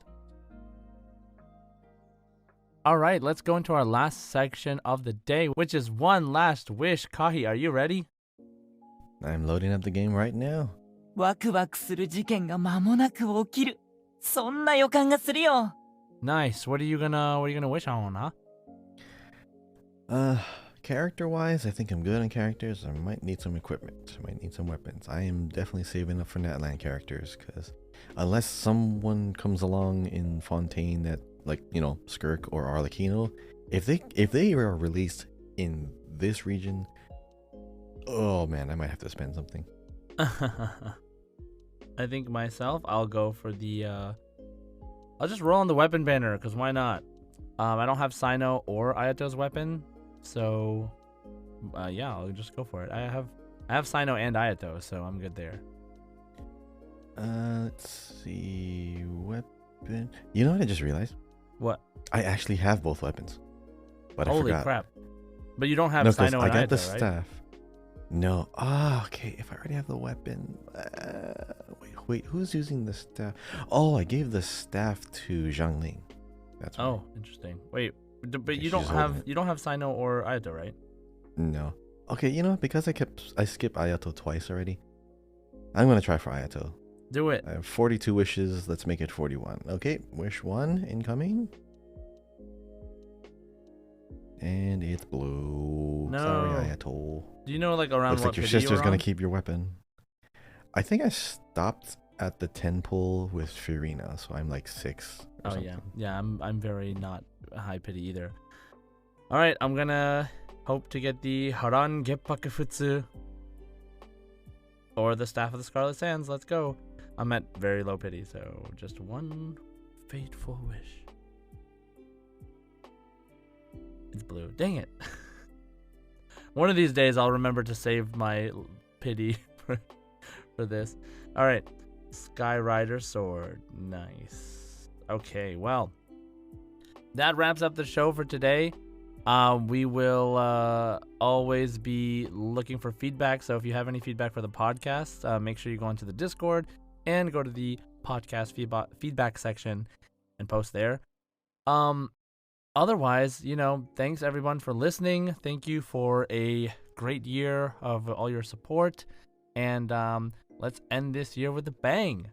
All right, let's go into our last section of the day, which is One Last Wish. Kahi, are you ready? I'm loading up the game right now. ワクワクする事件が間もなく起きる。そんな予感がするよ。 Nice. What are you gonna wish on, huh? Character-wise, I think I'm good on characters. I might need some equipment. I might need some weapons. I am definitely saving up for Natlan characters, because unless someone comes along in Fontaine that, like, you know, Skirk or Arlecchino, if they are released in this region, oh man, I might have to spend something. I think myself, I'll go for the, I'll just roll on the weapon banner, because why not? I don't have Sino or Ayato's weapon, so, yeah, I'll just go for it. I have Sino and Ayato, so I'm good there. Let's see, weapon. You know what I just realized? What? I actually have both weapons, but I Holy forgot. crap. But you don't have No, 'cause Sino I and got Ayato, the right? staff. No. Ah, okay. If I already have the weapon, wait. Who's using the staff? Oh, I gave the staff to Zhangling. That's right. Oh, interesting. Wait, but Yeah, you don't she's holding have it. Sino or Ayato, right? No. Okay, you know, because I skipped Ayato twice already. I'm gonna try for Ayato. Do it. I have 42 wishes. Let's make it 41. Okay, wish 1 incoming. And it's blue. No. Sorry, Ayato. Do you know like around Looks what like your pity sister's you're gonna on? keep your weapon. I think I stopped at the 10 pull with Furina, so I'm like 6 or Oh something. yeah. I'm very not high pity either. All right, I'm gonna hope to get the Haran Geppakufutsu or the Staff of the Scarlet Sands. Let's go. I'm at very low pity, so just one fateful wish. It's blue. Dang it. One of these days I'll remember to save my pity for this. All right. Sky Rider Sword. Nice. Okay, well, that wraps up the show for today. We will always be looking for feedback. So if you have any feedback for the podcast, make sure you go into the Discord and go to the podcast feedback section and post there. Otherwise, thanks everyone for listening. Thank you for a great year of all your support, and let's end this year with a bang.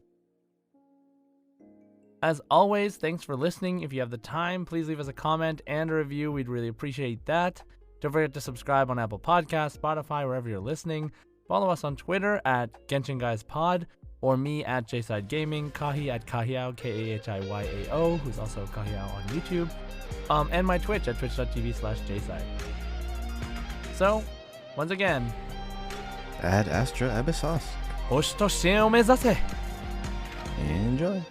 As always, thanks for listening. If you have the time, please leave us a comment and a review. We'd really appreciate that. Don't forget to subscribe on Apple Podcasts, Spotify, wherever you're listening. Follow us on Twitter at Genshin Guys Pod, or me at JSide Gaming, Kahi at Kahiao, Kahiyayo, who's also Kahiao on YouTube, and my Twitch at twitch.tv/JSide. So, once again, Ad Astra Abyssos. Hoshi to Shin o mezase. Enjoy.